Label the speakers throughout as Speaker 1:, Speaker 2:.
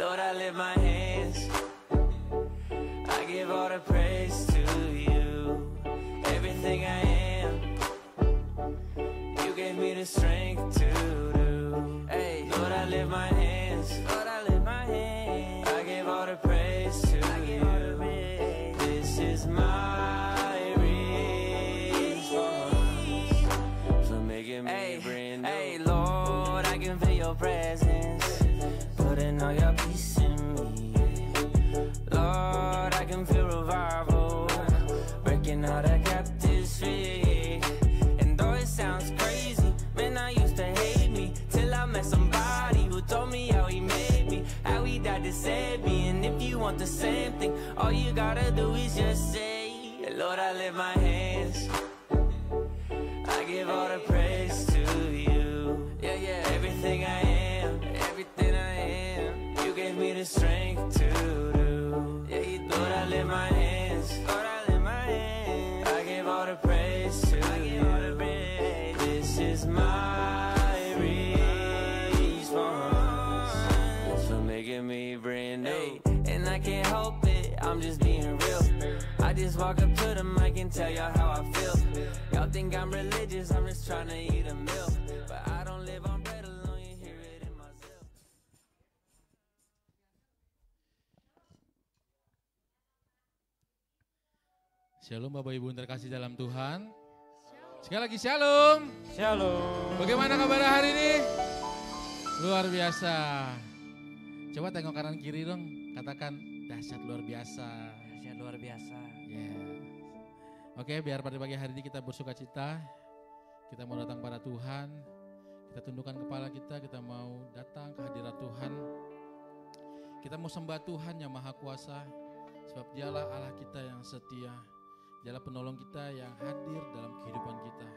Speaker 1: Lord, I lift my hands, I give all the praise to you. Everything I am, you gave me the strength to do. Hey, Lord, I lift my hands, Lord, I lift my hands, I give all the praise to you. This is my response for making me brand new. Hey, Lord, I can feel your presence, putting all your peace in me. Lord, I can feel revival, breaking all the captives free. And though it sounds crazy, man, I used to hate me, till I met somebody who told me how he made me, how he died to save me. And if you want the same thing, all you gotta do is just say, Lord, I lift my hands, I give all the praise to you. Yeah, yeah, everything I am, everything I am, you gave me the strength to do. Yeah, you do. Lord, I lift my hands, Lord, I lift my hands, I give all the praise to you. This is my response for making me brand new. And I can't help it, I'm just being real. I just walk up to the mic and tell y'all how I feel. Y'all think I'm religious, I'm just trying to eat a meal. But I don't live on bread alone, you hear it in my zip.
Speaker 2: Shalom Bapak Ibu yang terkasih dalam Tuhan. Sekali lagi shalom.
Speaker 3: Shalom.
Speaker 2: Bagaimana kabar hari ini? Luar biasa. Coba tengok kanan kiri dong, katakan dahsyat luar biasa.
Speaker 3: Dahsyat luar biasa.
Speaker 2: Oke, biar pada pagi hari ini kita bersuka cita. Kita mau datang pada Tuhan. Kita tundukkan kepala kita mau datang ke hadirat Tuhan. Kita mau sembah Tuhan yang Maha Kuasa. Sebab Dialah Allah kita yang setia. Dialah penolong kita yang hadir dalam kehidupan kita.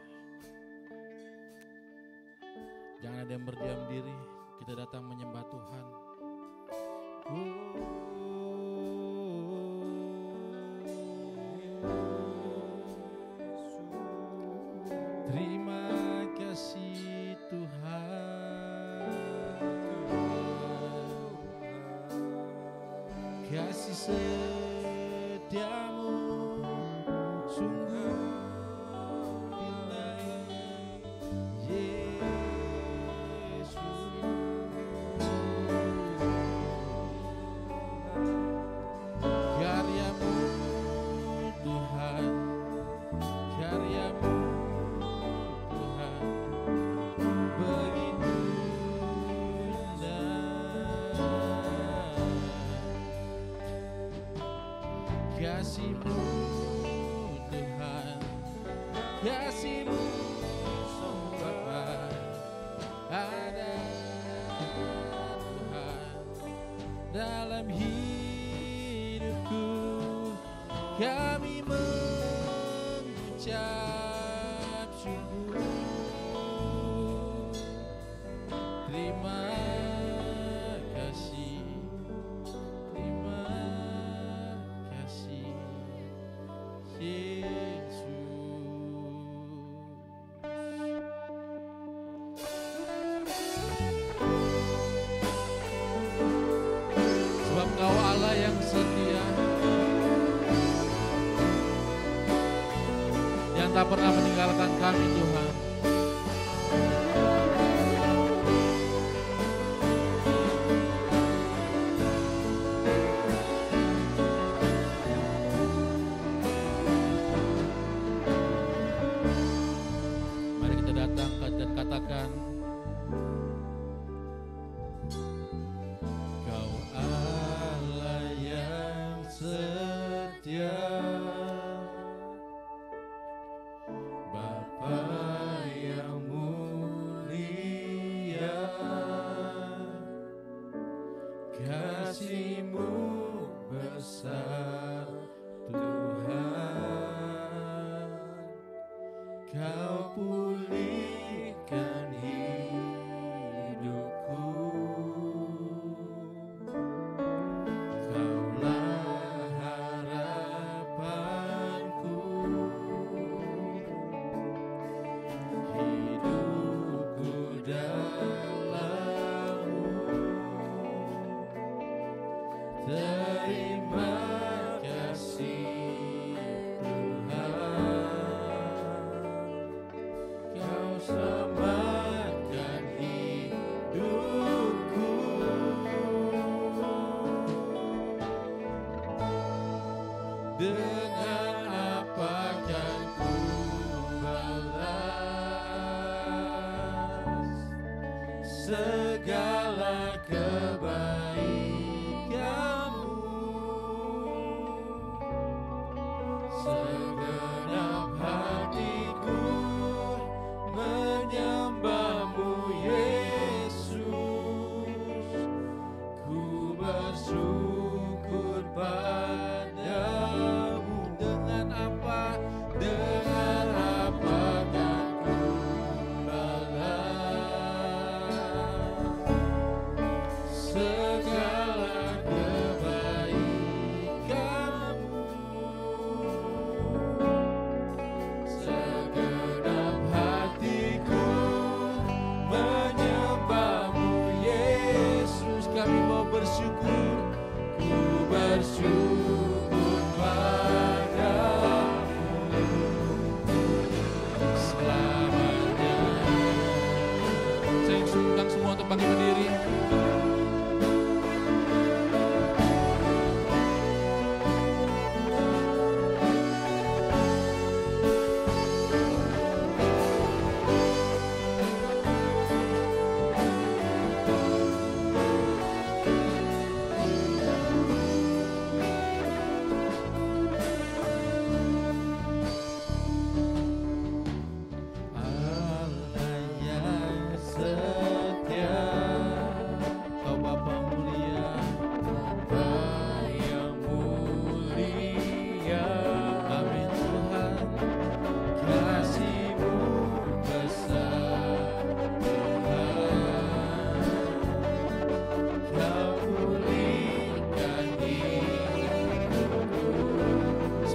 Speaker 2: Jangan ada yang berdiam diri. Kita datang menyembah Tuhan. Terima kasih Tuhan, kasih setiamu sungguh indah, Yesus. Karyamu Tuhan, karyamu Tuhan, begitu indah. Kasih-Mu Tuhan, kasih-Mu Bapa, ada Tuhan dalam hidupku. Kami mengucap syukur. Terima kasih, terima kasih Yesus. Sebab Kau Allah yang setia, yang tak pernah meninggalkan kami Tuhan. Mari kita datang dan katakan, Kau Allah yang setia, Bapa yang mulia, kasih-Mu besar Tuhan. Kau pulihkan hidup segala kebaikan-Mu. Segenap hatiku menyembah-Mu Yesus, ku bersyukur padamu. Dengan apa? Dengan apa kan ku balas segala kebaikan-Mu. Segenap hatiku menyembah-Mu Yesus, kami mau bersyukur, ku bersyukur padamu selamanya. Saya undang semua untuk bangkit berdiri.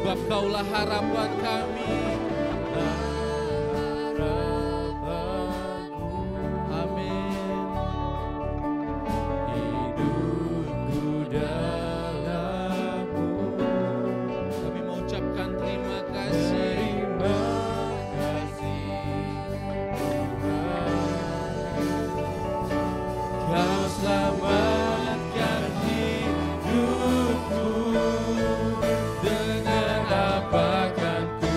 Speaker 2: Sebab Kaulah harapan kami, harapanku. Amin. Hidupku dalam-Mu, kami mengucapkan terima kasih. Terima kasih, Kau selamatkan hidupku. Dengan apa kan ku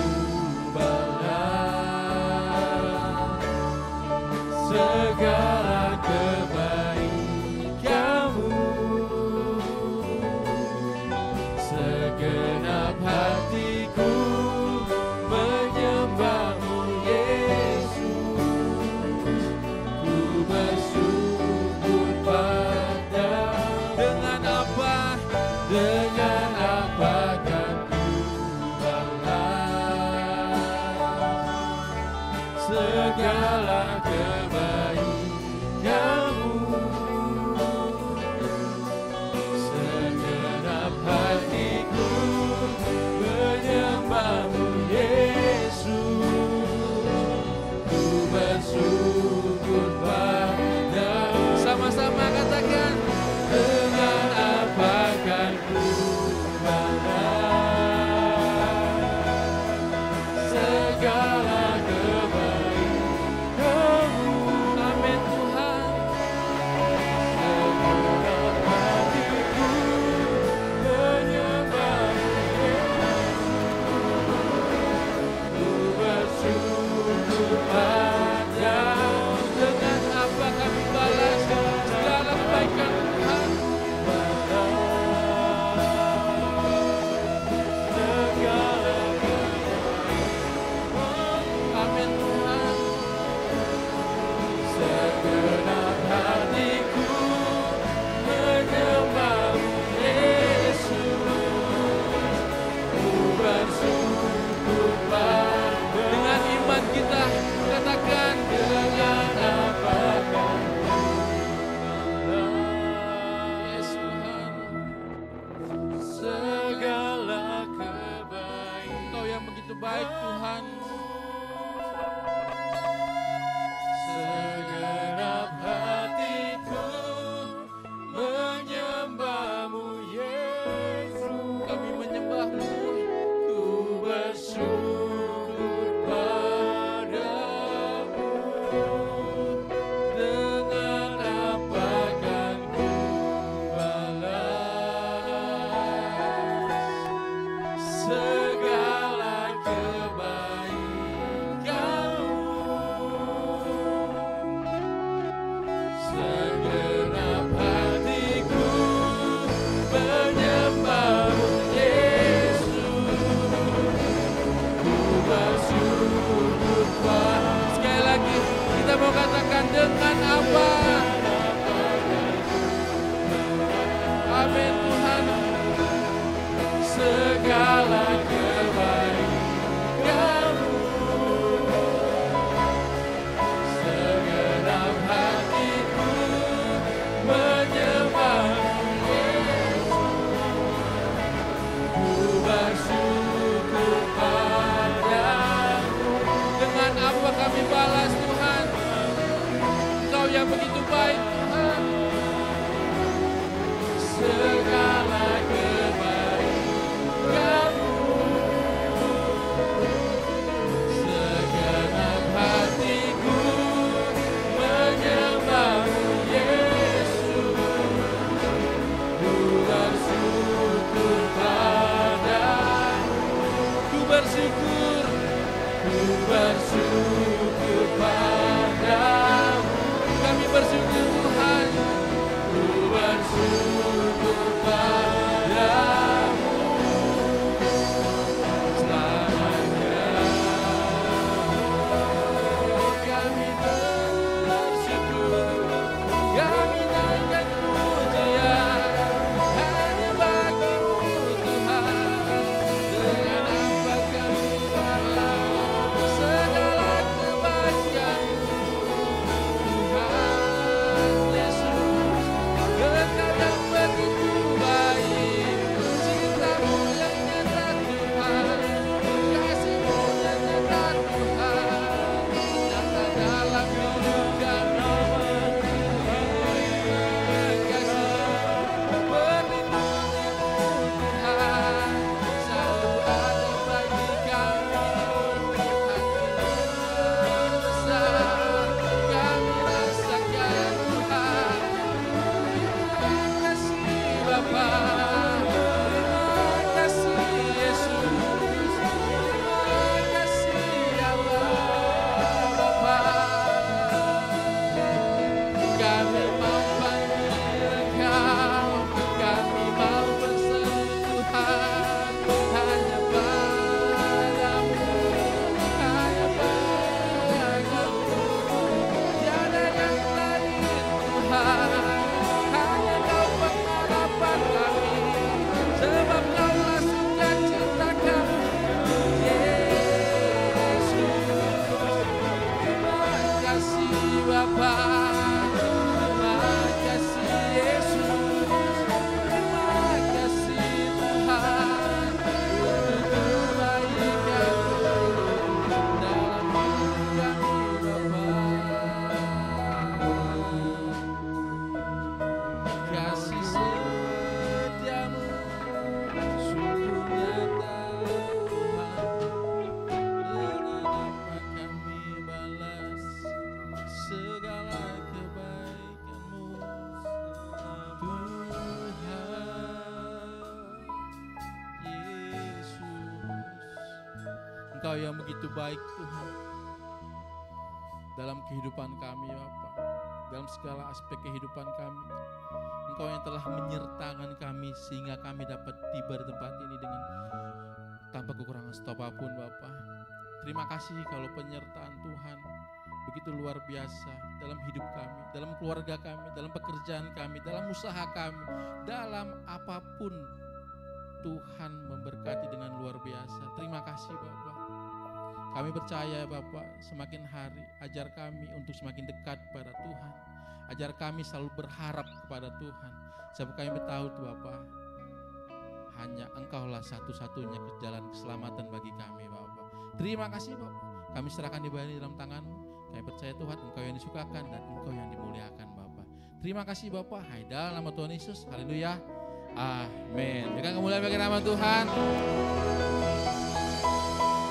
Speaker 2: yang begitu baik Tuhan. Segala kebaikan-Mu, segenap hatiku menyembah-Mu Yesus. Ku bersyukur padamu, ku bersyukur padamu. Kami bersyukur Tuhan, ku bersyukur padamu selamanya. Kami bersyukur, kami naikkan pujian hanya bagi-Mu Tuhan. Dengan apa kami balas segala kebaikan-Mu Tuhan Yesus. Engkau yang begitu baik, cinta-Mu yang nyata Tuhan, kasih-Mu yang nyata Tuhan, nyata dalam hidup kami. Kasih perlindungan-Mu Tuhan selalu ada bagi kami. Hati besar kami rasakan Tuhan. Terima kasih Bapa, terima kasih Yesus, terima kasih Allah Bapa. Kami mau panggil Engkau, kami mau berseru Tuhan, hanya padamu, hanya padamu. Tiada yang lain Tuhan, hanya Kau pengharapan kami, sebab Kaulah sukacita kami. Yesus, terima kasih Bapa, terima kasih Yesus, terima kasih Tuhan untuk kebaikan-Mu dalam hidup kami Bapa. Kasih setia-Mu sungguh nyata Tuhan. Dengan apa kami balas segala kebaikan-Mu Tuhan Yesus. Engkau yang begitu baik Tuhan dalam kehidupan kami Bapa, dalam segala aspek kehidupan kami. Engkau yang telah menyertakan kami sehingga kami dapat tiba di tempat ini dengan tanpa kekurangan apapun Bapa. Terima kasih kalau penyertaan Tuhan begitu luar biasa dalam hidup kami, dalam keluarga kami, dalam pekerjaan kami, dalam usaha kami, dalam apapun Tuhan memberkati dengan luar biasa. Terima kasih Bapa. Kami percaya Bapa, semakin hari ajar kami untuk semakin dekat pada Tuhan. Ajar kami selalu berharap kepada Tuhan. Sebab kami tahu Bapa, hanya Engkaulah satu-satunya jalan keselamatan bagi kami Bapa. Terima kasih Bapa. Kami serahkan ibadah ini dalam tangan-Mu. Kami percaya Tuhan, Engkau yang disukakan dan Engkau yang dimuliakan Bapa. Terima kasih Bapa. Hai dalam nama Tuhan Yesus. Haleluya. Amin. Berikan kemuliaan bagi nama Tuhan.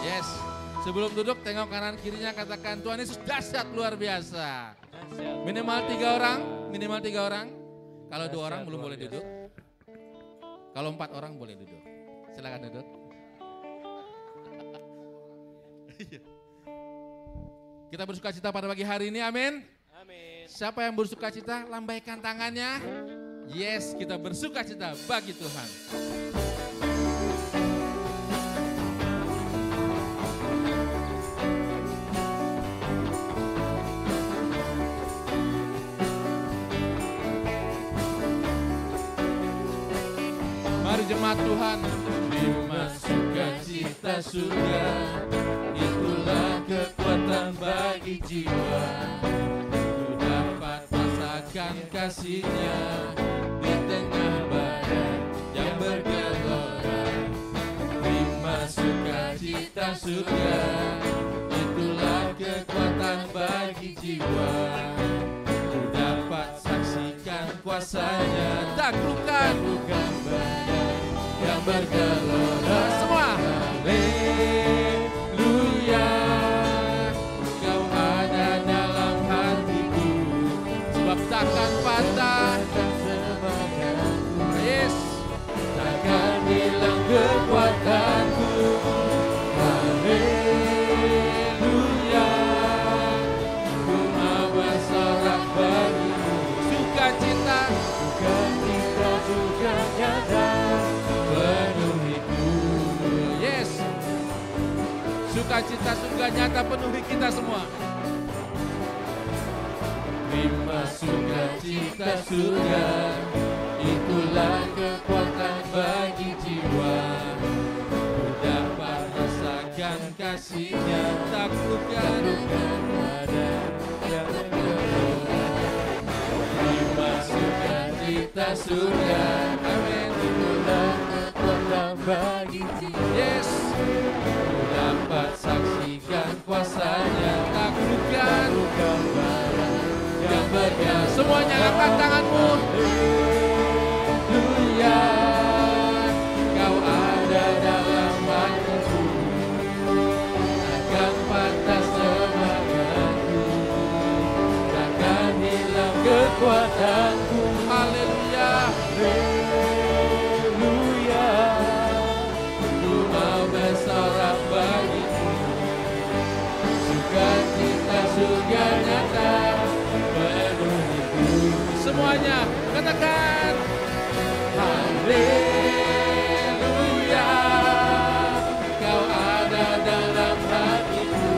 Speaker 2: Yes. Sebelum duduk tengok kanan kirinya, katakan Tuhan Yesus dahsyat luar biasa. Minimal 3 orang, minimal 3 orang. Kalau 2 orang belum boleh duduk. Kalau 4 orang boleh duduk. Silakan duduk. Kita bersukacita pada pagi hari ini, amin.
Speaker 3: Amin.
Speaker 2: Siapa yang bersukacita, lambaikan tangannya. Yes, kita bersukacita bagi Tuhan. Mari jemaat Tuhan, terima sukacita surga, itulah kekuatan bagi jiwa. Ku dapat rasakan kasih-Nya di tengah badai yang bergelora. Terima sukacita surga, itulah kekuatan bagi jiwa. Ku kuasanya. Taklukkan badan yang bergelora. Semua haleluya, Kau ada dalam hatiku, sebab takkan patah, yes, takkan hilang kekuatanku. Haleluya, ku mau bersorak bagimu. Sukacita juga nyata penuhiku. Yes, sukacita surga nyata penuhi kita semua. Terima sukacita surga, itulah kekuatan bagi jiwa. Ku dapat rasakan kasih-Nya, taklukkan badan yang bergelora. Terima sukacita surga, amin, itulah kekuatan bagi jiwa. Yes, ku dapat saksikan kuasa-Nya, taklukkan yang bergelora. Semuanya angkat tanganmu. Haleluya, Kau ada dalam hatiku, takkan patah semangatku, takkan hilang kekuatanku. Haleluya, haleluya, ku mau bersorak bagimu. Sukacita surga nyata penuhiku. Semuanya katakan haleluya, Kau ada dalam hatiku,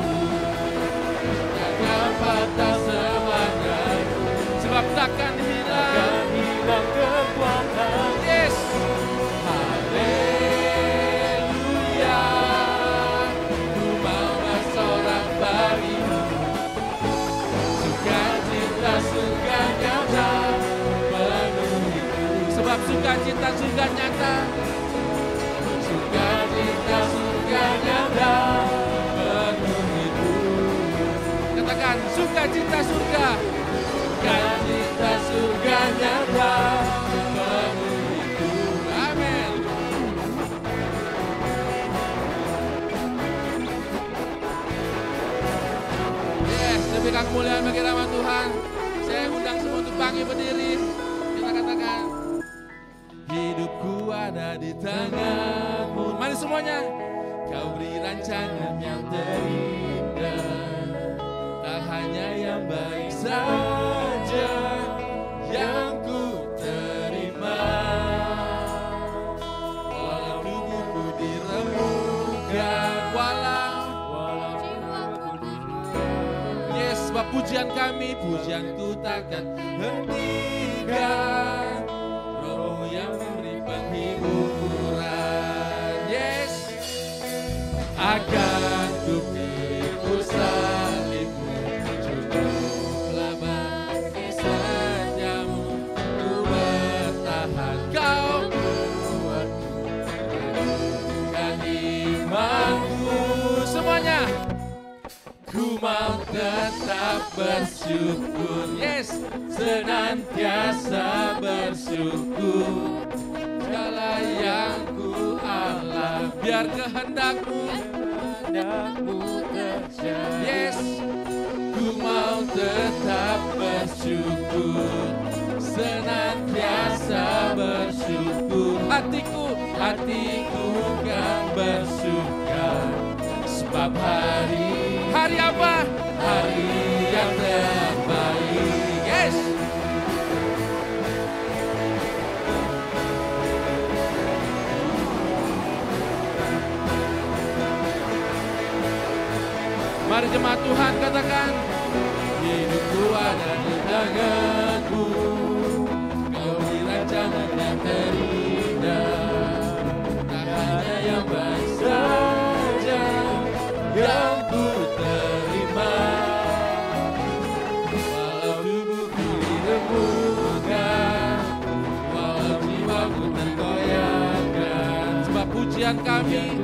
Speaker 2: takkan patah semangatku, sebab takkan hilang kekuatan. Yes, haleluya, ku mau bersorak bagimu. Sukacita surga nyata penuhiku, sebab sukacita surga nyata, sukacita surga nyata penuhiku. Katakan sukacita surga, sukacita surga nyata penuhiku. Amin. Yes, demikian kemuliaan bagi nama Tuhan. Saya undang semua untuk bangkit berdiri. Kita katakan hidupku ada di tangan-Mu. Mari semuanya. Kau beri rancangan yang terindah, tak hanya yang baik saja yang ku terima. Walau tubuhku diremukkan, walau jiwaku diremukkan. Yes, sebab pujian kami, pujianku takkan hentikan. Roh yang memberi penghiburan. Yes, akan ku pikul salibmu, cukuplah bagi setiamu, ku bertahan. Kau buatku meneguhkan imanku. Semuanya, ku mau tetap bersyukur. Yes, senantiasa bersyukur. Segala yang ku alami, biar kehendak-Mu terjadi. Yes, ku mau tetap bersyukur, senantiasa bersyukur. Hatiku kan bersuka, sebab hari apa? Hari yang terbaik. Yes. Mari jemaat Tuhan katakan, hidupku ada di tangan-Mu, Kau beri rancangan yang terindah, tak hanya yang baik saja yang ku terima. Walau tubuhku diremukkan, walau jiwaku tergoyahkan, sebab pujian kami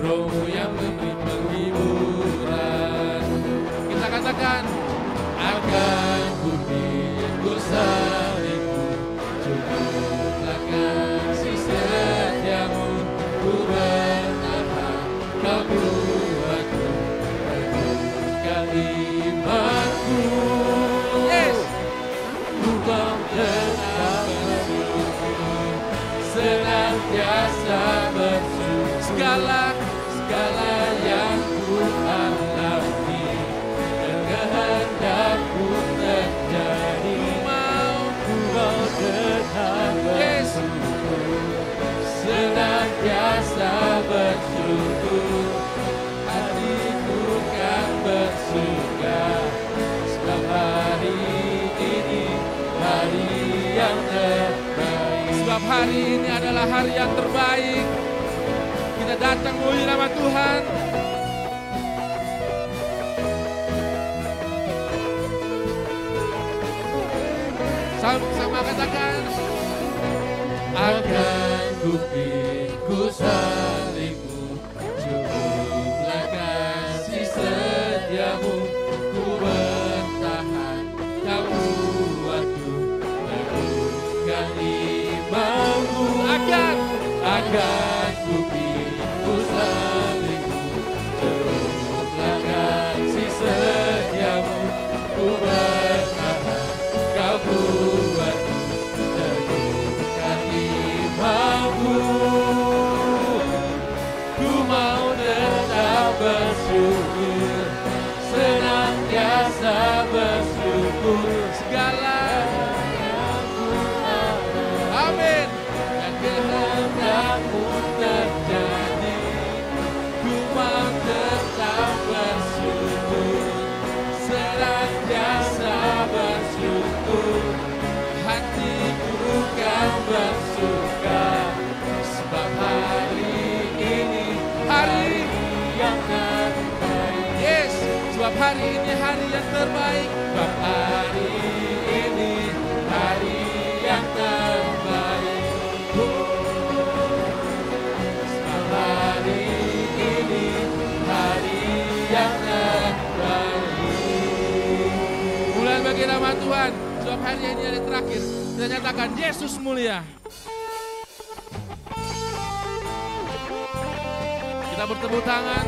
Speaker 2: Roh-Mu yang memberi penghiburan. Kita katakan, akan
Speaker 4: imanku.
Speaker 2: Yes.
Speaker 4: Ku mau tetap bersyukur, senantiasa bersyukur. Segala yang ku alami dan kehendakku terjadi. Ku mau tetap bersyukur, senantiasa bersyukur. Hatiku kan bersuka, sebab hari ini hari yang terbaik.
Speaker 2: Sebab hari ini adalah hari yang terbaik. Kita datang memuji nama Tuhan. Sama-sama katakan,
Speaker 4: akan ku salibmu, cukuplah kasih setiamu. Ku bertahan, kau buatku meneguhkan imanku. Akan ku salibmu, cukuplah kasih setiamu. Ku bertahan, kau buatku meneguhkan imanku. Ku mau tetap bersyukur, senantiasa bersyukur. Segala yang ku alami,
Speaker 2: amin.
Speaker 4: dan kehendakmu terjadi. Ku mau tetap bersyukur, senantiasa bersyukur. Hatiku kan bersuka, sebab hari ini hari yang terbaik.
Speaker 2: Yes, sebab hari ini hari yang terbaik.
Speaker 4: Sebab hari ini hari yang terbaik. Sebab hari ini hari yang terbaik.
Speaker 2: Mulai bagi nama Tuhan. Sebab hari ini hari terakhir. Kita nyatakan Yesus mulia. Kita bertepuk tangan.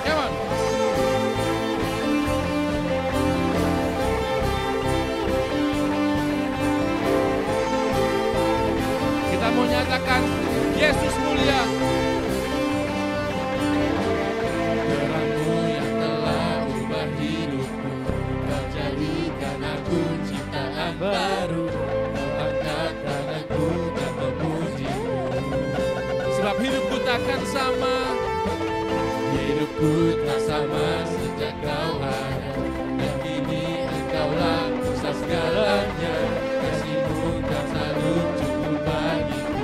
Speaker 2: Come on. Kita mau nyatakan Yesus mulia.
Speaker 4: Terangmu yang telah ubah hidupku, kau jadikan aku ciptaan baru. Kau angkat tanganku dan memujimu.
Speaker 2: Sebab hidupku takkan sama.
Speaker 4: Hidupku tak sama sejak kau ada, dan kini engkaulah pusat segalanya. Kasihmu kan selalu cukup bagiku.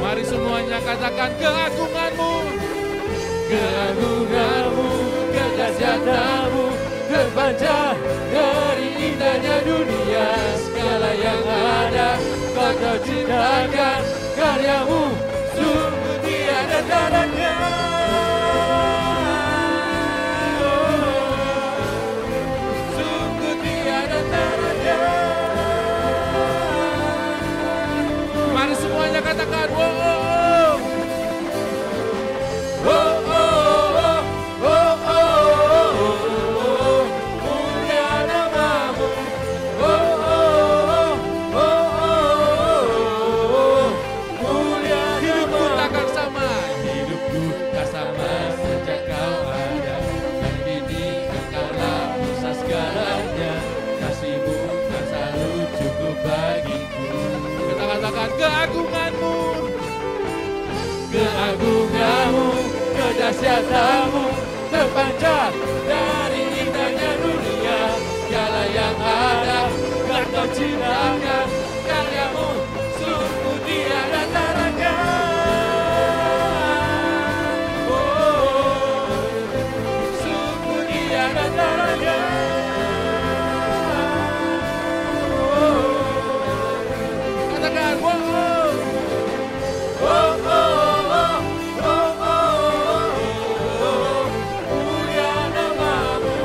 Speaker 2: Mari semuanya katakan keagunganmu.
Speaker 4: Keagunganmu, kedahsyatamu terpancar dari indahnya dunia. Segala yang ada kau ciptakan, karyamu sungguh tiada tandanya. Sungguh tiada tandanya.
Speaker 2: Mari semuanya katakan wow.
Speaker 4: Oh, oh, oh, oh, oh, oh, mulia namamu. Oh, oh, oh, oh, mulia
Speaker 2: Hidupku
Speaker 4: namamu.
Speaker 2: takkan sama.
Speaker 4: Hidupku tak sama sejak kau ada, dan kini engkaulah pusat segalanya. Kasihmu kan selalu cukup bagiku.
Speaker 2: Kita katakan keagunganmu.
Speaker 4: Keagunganmu, kedahsyatamu terpancar dari indahnya dunia. Segala yang ada kan kau ciptakan, karyamu sungguh tiada tandanya. Oh, sungguh tiada tandanya.
Speaker 2: Katakan wow.
Speaker 4: Oh, oh, oh, oh, oh, oh, mulia namamu.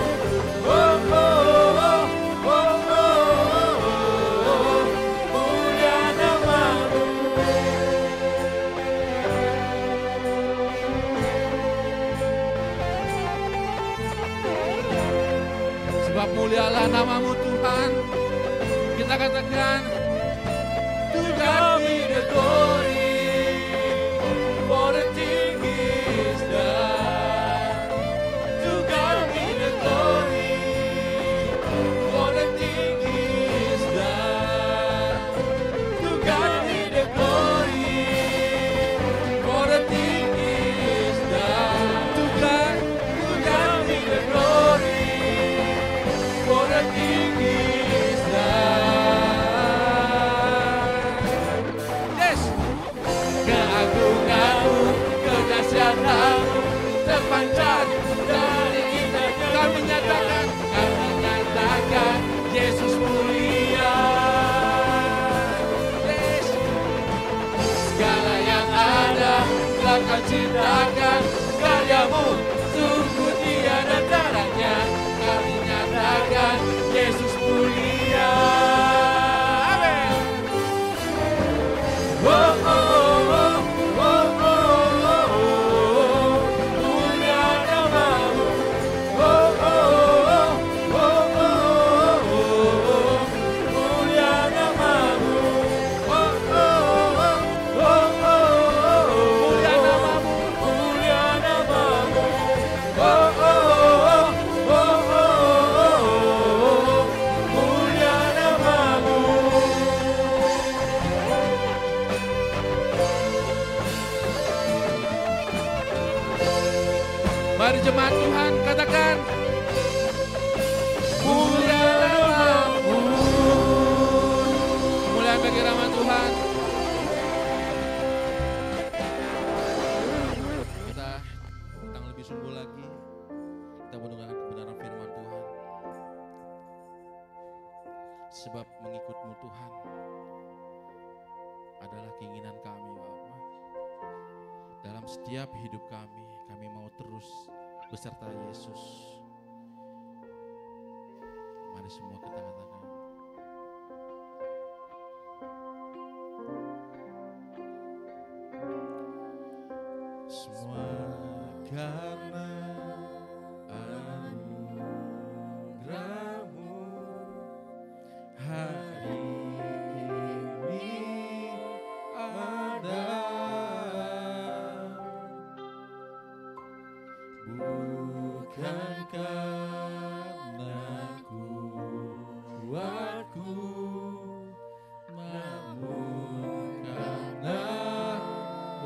Speaker 4: Oh, oh, oh, oh, oh, mulia namamu.
Speaker 2: Mulialah namamu Tuhan. Kita katakan, to God be the glory for the thing He's done. To God be the glory for the thing He's done. To God be the glory for the thing He's done. To God be the glory for the thing He's done. Yes. Keagunganmu, kedahsyatanmu terpancar dari kita. Kami nyatakan Yesus mulia. Yes. Segala yang ada telah Kau ciptakan, karyamu sungguh tiada taranya. Kami nyatakan Yesus mulia. Amin. Oh, oh, oh, oh, oh, oh, oh. Mulia namamu. Oh, oh, oh, oh, oh, oh. Mulia namamu. Oh, oh, oh, oh, oh, oh. Mulia namamu. Mulia namamu. Oh, oh, oh, oh, oh, oh. Mulia namamu. Mari jemaat Tuhan katakan, mulia namamu. Mulia bagi nama Tuhan. Kita datang lebih sungguh lagi. Kita mendengarkan kebenaran firman Tuhan. Sebab mengikut-Mu Tuhan adalah keinginan kami, Bapa. Dalam setiap hidup kami mau terus beserta Yesus. Mari semua kita katakan, semua karena anugerah-Mu hari ini ada. Bukan karena kuatku, namun karena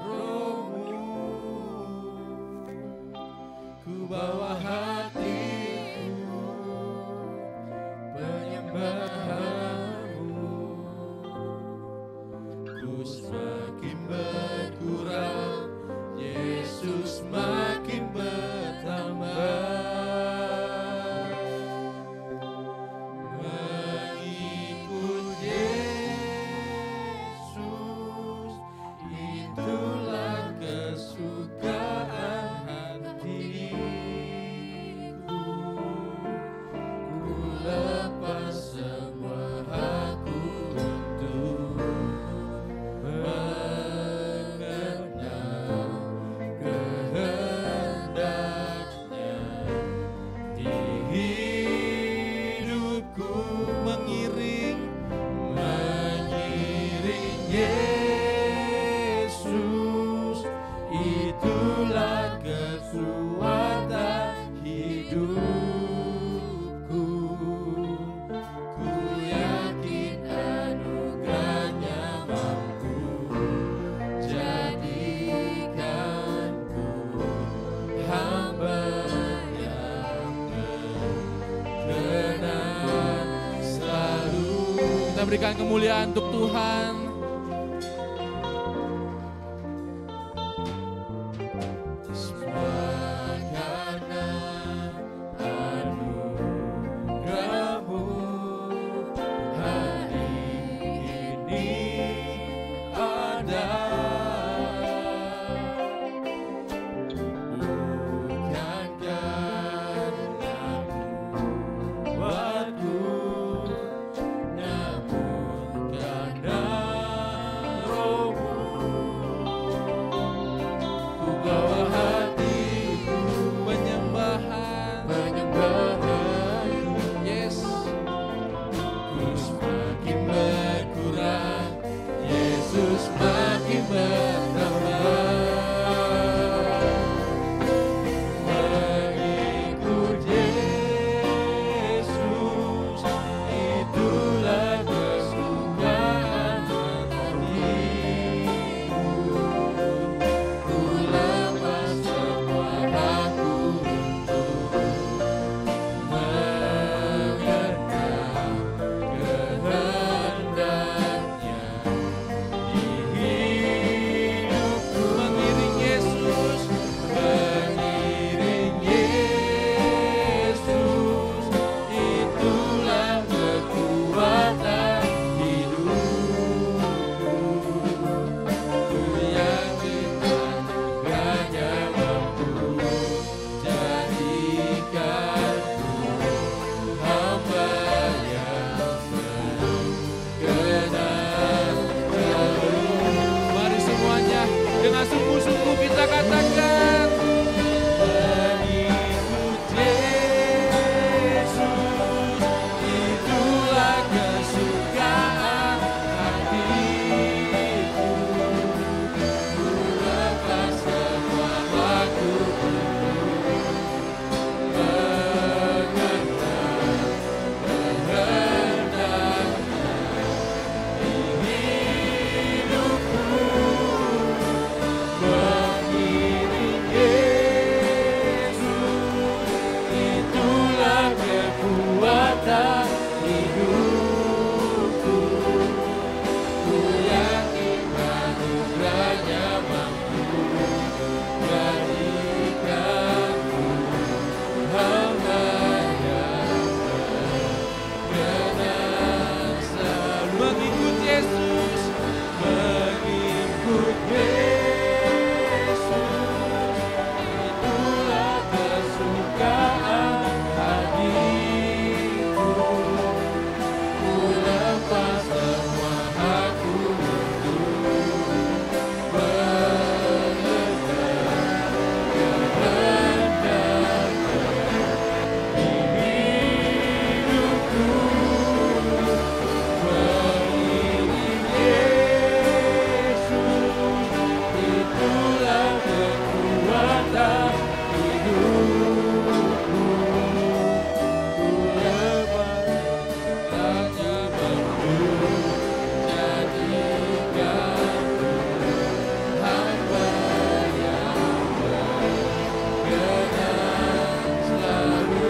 Speaker 2: Roh-Mu. Ku bawa hatiku penyembahan-Mu. Ku semakin berkurang, Yesus makin bertambah. Mengikut Yesus, itulah kesukaan hatiku. Ku lepas semua hakku untuk mengenal kehendaknya di hidupku. Mengiring Yesus, itulah kekuatan hidupku. Ku yakin anugerahnya mampu jadikanku hamba yang berkenan selalu. Kita berikan kemuliaan untuk Tuhan. Semua karena anugerah-Mu hari ini ada. Bukan karena kuatku, namun karena Roh-Mu. Ku bawa hatiku penyembahan, Yes.
Speaker 4: semakin bertambah. Mengikut Yesus, itulah kesukaan hatiku. Ku lepas semua aku untuk mengerti kehendaknya di hidupku. Mengiring Yesus, mengiring Yesus, itulah kekuatan hidupku. Ku yakin anugerahnya mampu jadikanku hamba yang berkenan selalu. Mari semuanya dengan sungguh-sungguh kita katakan, mengikut Yesus, itulah kesukaan hatiku. Ku lepas semua aku untuk mengenal kehendaknya di hidupku. Mengiring Yesus, itulah kekuatan hidupku. Ku yakin anugerahnya mampu jadikanku hamba yang berkenan selalu. Mengikut Yesus, mengikut Yesus, itulah kesukaan hatiku. Ku lepas semua aku untuk mengerti kehendaknya di hidupku. Mengiring Yesus, itulah kekuatan hidupku. Ku lepas hanya mampu jadikanku hamba yang berkenan selalu.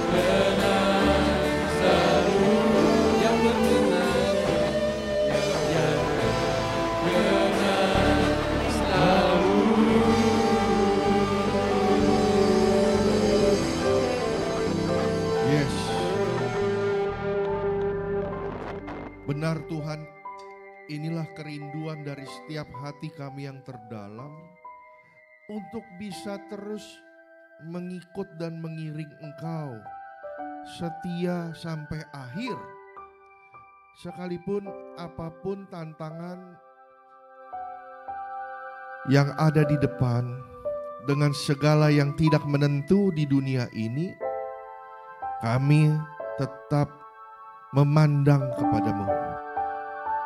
Speaker 4: Yang berkenan selalu. Yang berkenan. Yang berkenan selalu.
Speaker 5: Yes. Benar Tuhan, inilah kerinduan dari setiap hati kami yang terdalam untuk bisa terus mengikut dan mengiring Engkau setia sampai akhir. Sekalipun apapun tantangan yang ada di depan, dengan segala yang tidak menentu di dunia ini, kami tetap memandang kepadamu.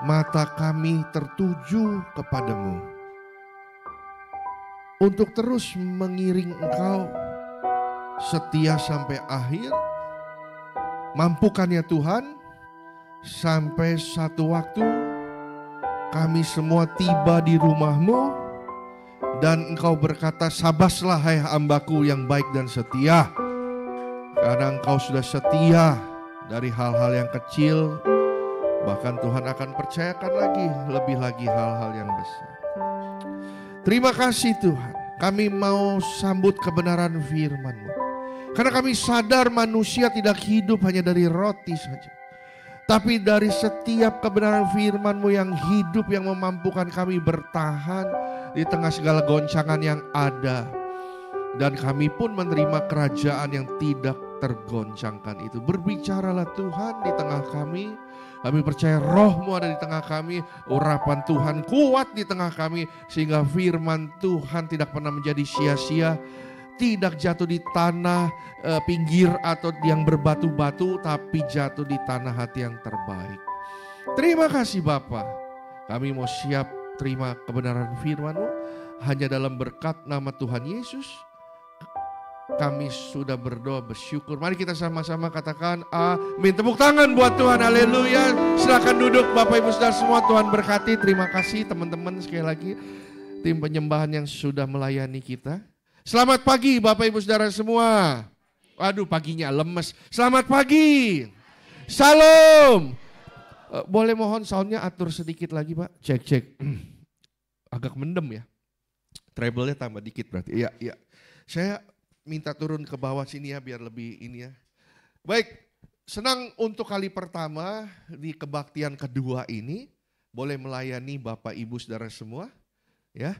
Speaker 5: Mata kami tertuju kepadamu. Untuk terus mengiring Engkau setia sampai akhir. Mampukan ya Tuhan, sampai satu waktu kami semua tiba di rumah-Mu dan Engkau berkata, sabaslah hai hambaku yang baik dan setia. Karena Engkau sudah setia dari hal-hal yang kecil, bahkan Tuhan akan percayakan lebih lagi hal-hal yang besar. Terima kasih Tuhan, kami mau sambut kebenaran firman-Mu. Karena kami sadar manusia tidak hidup hanya dari roti saja, tapi dari setiap kebenaran firman-Mu yang hidup, yang memampukan kami bertahan di tengah segala goncangan yang ada. Dan kami pun menerima kerajaan yang tidak tergoncangkan itu. Berbicaralah Tuhan di tengah kami. Kami percaya Roh-Mu ada di tengah kami. Urapan Tuhan kuat di tengah kami. Sehingga firman Tuhan tidak pernah menjadi sia-sia. tidak jatuh di tanah pinggir atau yang berbatu-batu, tapi jatuh di tanah hati yang terbaik. Terima kasih Bapa. Kami mau siap terima kebenaran firman-Mu hanya dalam berkat nama Tuhan Yesus. Kami sudah berdoa bersyukur. Mari kita sama-sama katakan amin. Tepuk tangan buat Tuhan, haleluya. Silakan duduk Bapak Ibu Saudara semua, Tuhan berkati. Terima kasih teman-teman sekali lagi. Tim penyembahan yang sudah melayani kita. Selamat pagi Bapak Ibu Saudara semua. Waduh paginya lemes. Selamat pagi. Salam. Boleh mohon soundnya atur sedikit lagi Pak. Cek. Agak mendem ya. Treble-nya tambah dikit berarti. Iya. Saya minta turun ke bawah sini ya biar lebih ini ya. Baik, senang untuk kali pertama di kebaktian kedua ini boleh melayani Bapak Ibu Saudara semua. Ya,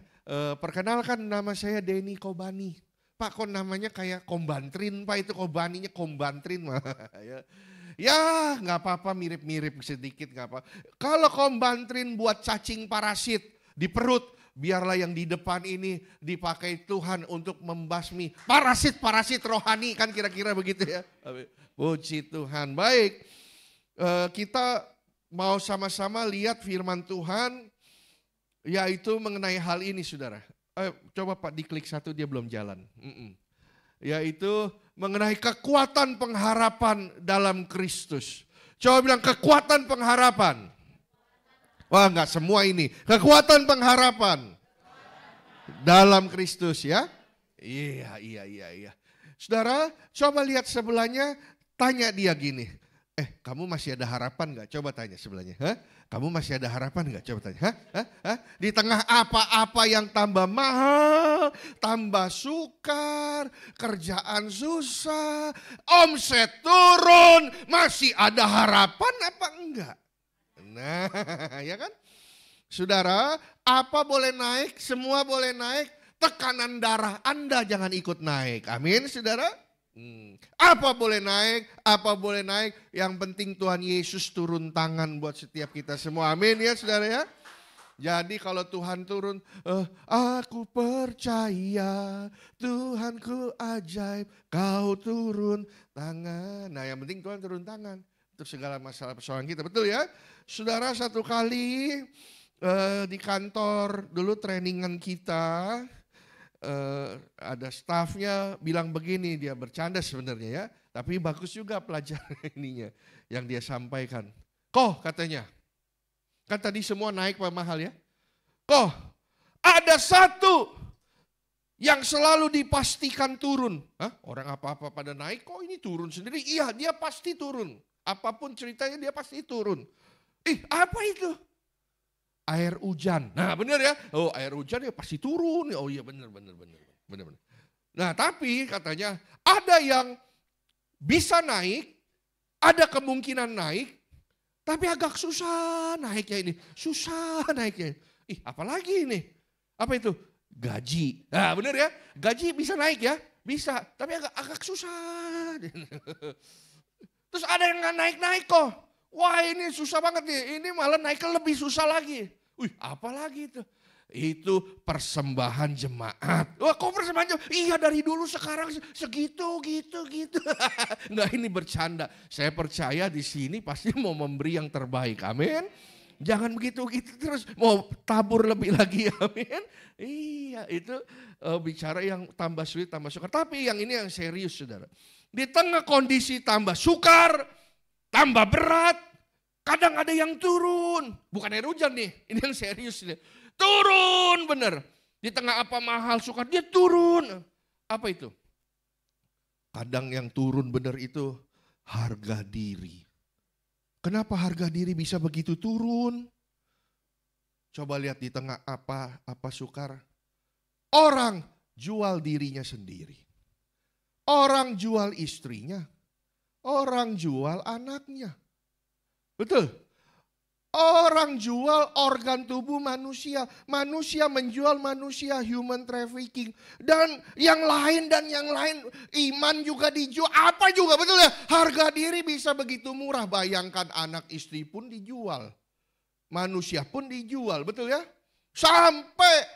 Speaker 5: perkenalkan nama saya Denny Kobani. Pak kok namanya kayak Kombantrin Pak, itu Kobaninya Kombantrin mah. Ya nggak apa-apa, mirip-mirip sedikit nggak apa. Kalau Kombantrin buat cacing parasit di perut, biarlah yang di depan ini dipakai Tuhan untuk membasmi parasit-parasit rohani, kan kira-kira begitu ya. Puji Tuhan. Baik, kita mau sama-sama lihat firman Tuhan, yaitu mengenai hal ini saudara. Coba Pak diklik satu, dia belum jalan. Yaitu mengenai kekuatan pengharapan dalam Kristus. Coba bilang kekuatan pengharapan. Wah enggak semua ini. Kekuatan pengharapan dalam Kristus ya. Iya. Saudara coba lihat sebelahnya, tanya dia gini. Kamu masih ada harapan enggak? Coba tanya sebelahnya. Kamu masih ada harapan enggak? Coba tanya. Di tengah apa-apa yang tambah mahal, tambah sukar, kerjaan susah, omset turun, masih ada harapan apa enggak? Nah, ya kan? Saudara, apa boleh naik, semua boleh naik, tekanan darah Anda jangan ikut naik. Amin, saudara? Apa boleh naik, yang penting Tuhan Yesus turun tangan buat setiap kita semua. Amin ya saudara ya. Jadi kalau Tuhan turun, aku percaya Tuhanku ajaib, kau turun tangan. Nah yang penting Tuhan turun tangan untuk segala masalah persoalan kita, betul ya. Saudara, satu kali di kantor dulu trainingan kita, ada stafnya bilang begini, dia bercanda sebenarnya ya, tapi bagus juga pelajaran ininya yang dia sampaikan. Katanya, kan tadi semua naik Pak mahal ya. Ada satu yang selalu dipastikan turun. Orang apa-apa pada naik, kok ini turun sendiri? Iya, dia pasti turun. Apapun ceritanya dia pasti turun. Apa itu? Air hujan. Nah benar ya. Air hujan ya pasti turun. Oh iya benar. Nah tapi katanya ada yang bisa naik, ada kemungkinan naik, tapi agak susah naiknya ini. Apalagi ini? Apa itu? Gaji. Nah benar ya. Gaji bisa naik ya. Bisa. Tapi agak susah. Terus ada yang gak naik-naik kok. Wah ini susah banget nih, ini malah naiknya lebih susah lagi. Apa lagi itu? Itu persembahan jemaat. Wah kok persembahan jemaat? Iya dari dulu sekarang segitu, gitu. Enggak, ini bercanda. Saya percaya di sini pasti mau memberi yang terbaik, amin. Jangan begitu terus, mau tabur lebih lagi, amin. Iya itu bicara yang tambah sulit, tambah sukar. Tapi yang ini yang serius saudara. Di tengah kondisi tambah sukar, tambah berat, kadang ada yang turun. Bukan air hujan nih, ini yang serius nih. Turun bener. Di tengah apa mahal sukar, dia turun. Apa itu? Kadang yang turun bener itu harga diri. Kenapa harga diri bisa begitu turun? Coba lihat di tengah apa sukar. Orang jual dirinya sendiri. Orang jual istrinya. Orang jual anaknya. Betul. Orang jual organ tubuh manusia. Manusia menjual manusia, human trafficking. Dan yang lain. Iman juga dijual. Apa juga, betul ya. Harga diri bisa begitu murah. Bayangkan anak istri pun dijual. Manusia pun dijual, betul ya. Sampai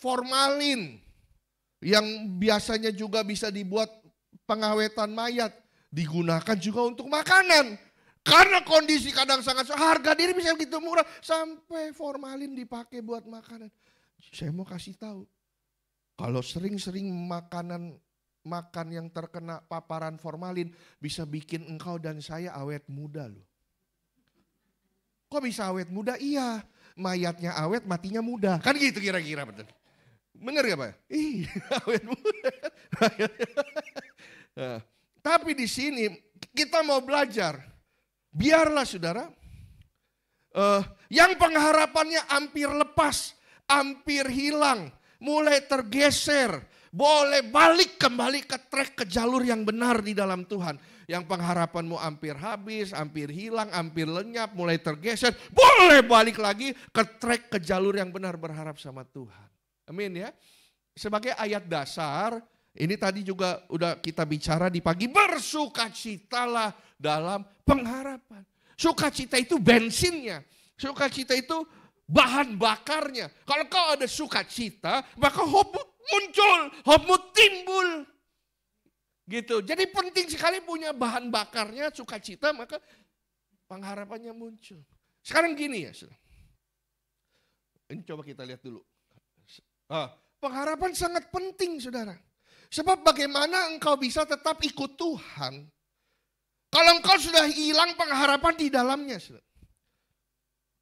Speaker 5: formalin. yang biasanya juga bisa dibuat pengawetan mayat, digunakan juga untuk makanan. Karena kondisi kadang sangat, harga diri bisa gitu murah, sampai formalin dipakai buat makanan. Saya mau kasih tahu, kalau sering-sering makan yang terkena paparan formalin, bisa bikin engkau dan saya awet muda loh. Kok bisa awet muda? Iya, mayatnya awet, matinya muda. Kan gitu kira-kira, betul. Bener gak Pak? Iya, awet muda. Nah, tapi di sini kita mau belajar. Biarlah saudara, yang pengharapannya hampir lepas, hampir hilang, mulai tergeser, boleh balik kembali ke track, ke jalur yang benar di dalam Tuhan. Yang pengharapanmu hampir habis, hampir hilang, hampir lenyap, mulai tergeser, boleh balik lagi ke track, ke jalur yang benar, berharap sama Tuhan. Amin ya. Sebagai ayat dasar, ini tadi juga udah kita bicara di pagi, bersukacitalah dalam pengharapan. Sukacita itu bensinnya, sukacita itu bahan bakarnya. Kalau kau ada sukacita, maka hope muncul, hope timbul. Gitu. Jadi penting sekali punya bahan bakarnya sukacita, maka pengharapannya muncul. Sekarang gini ya, ini coba kita lihat dulu. Pengharapan sangat penting saudara. Sebab bagaimana engkau bisa tetap ikut Tuhan kalau engkau sudah hilang pengharapan di dalamnya.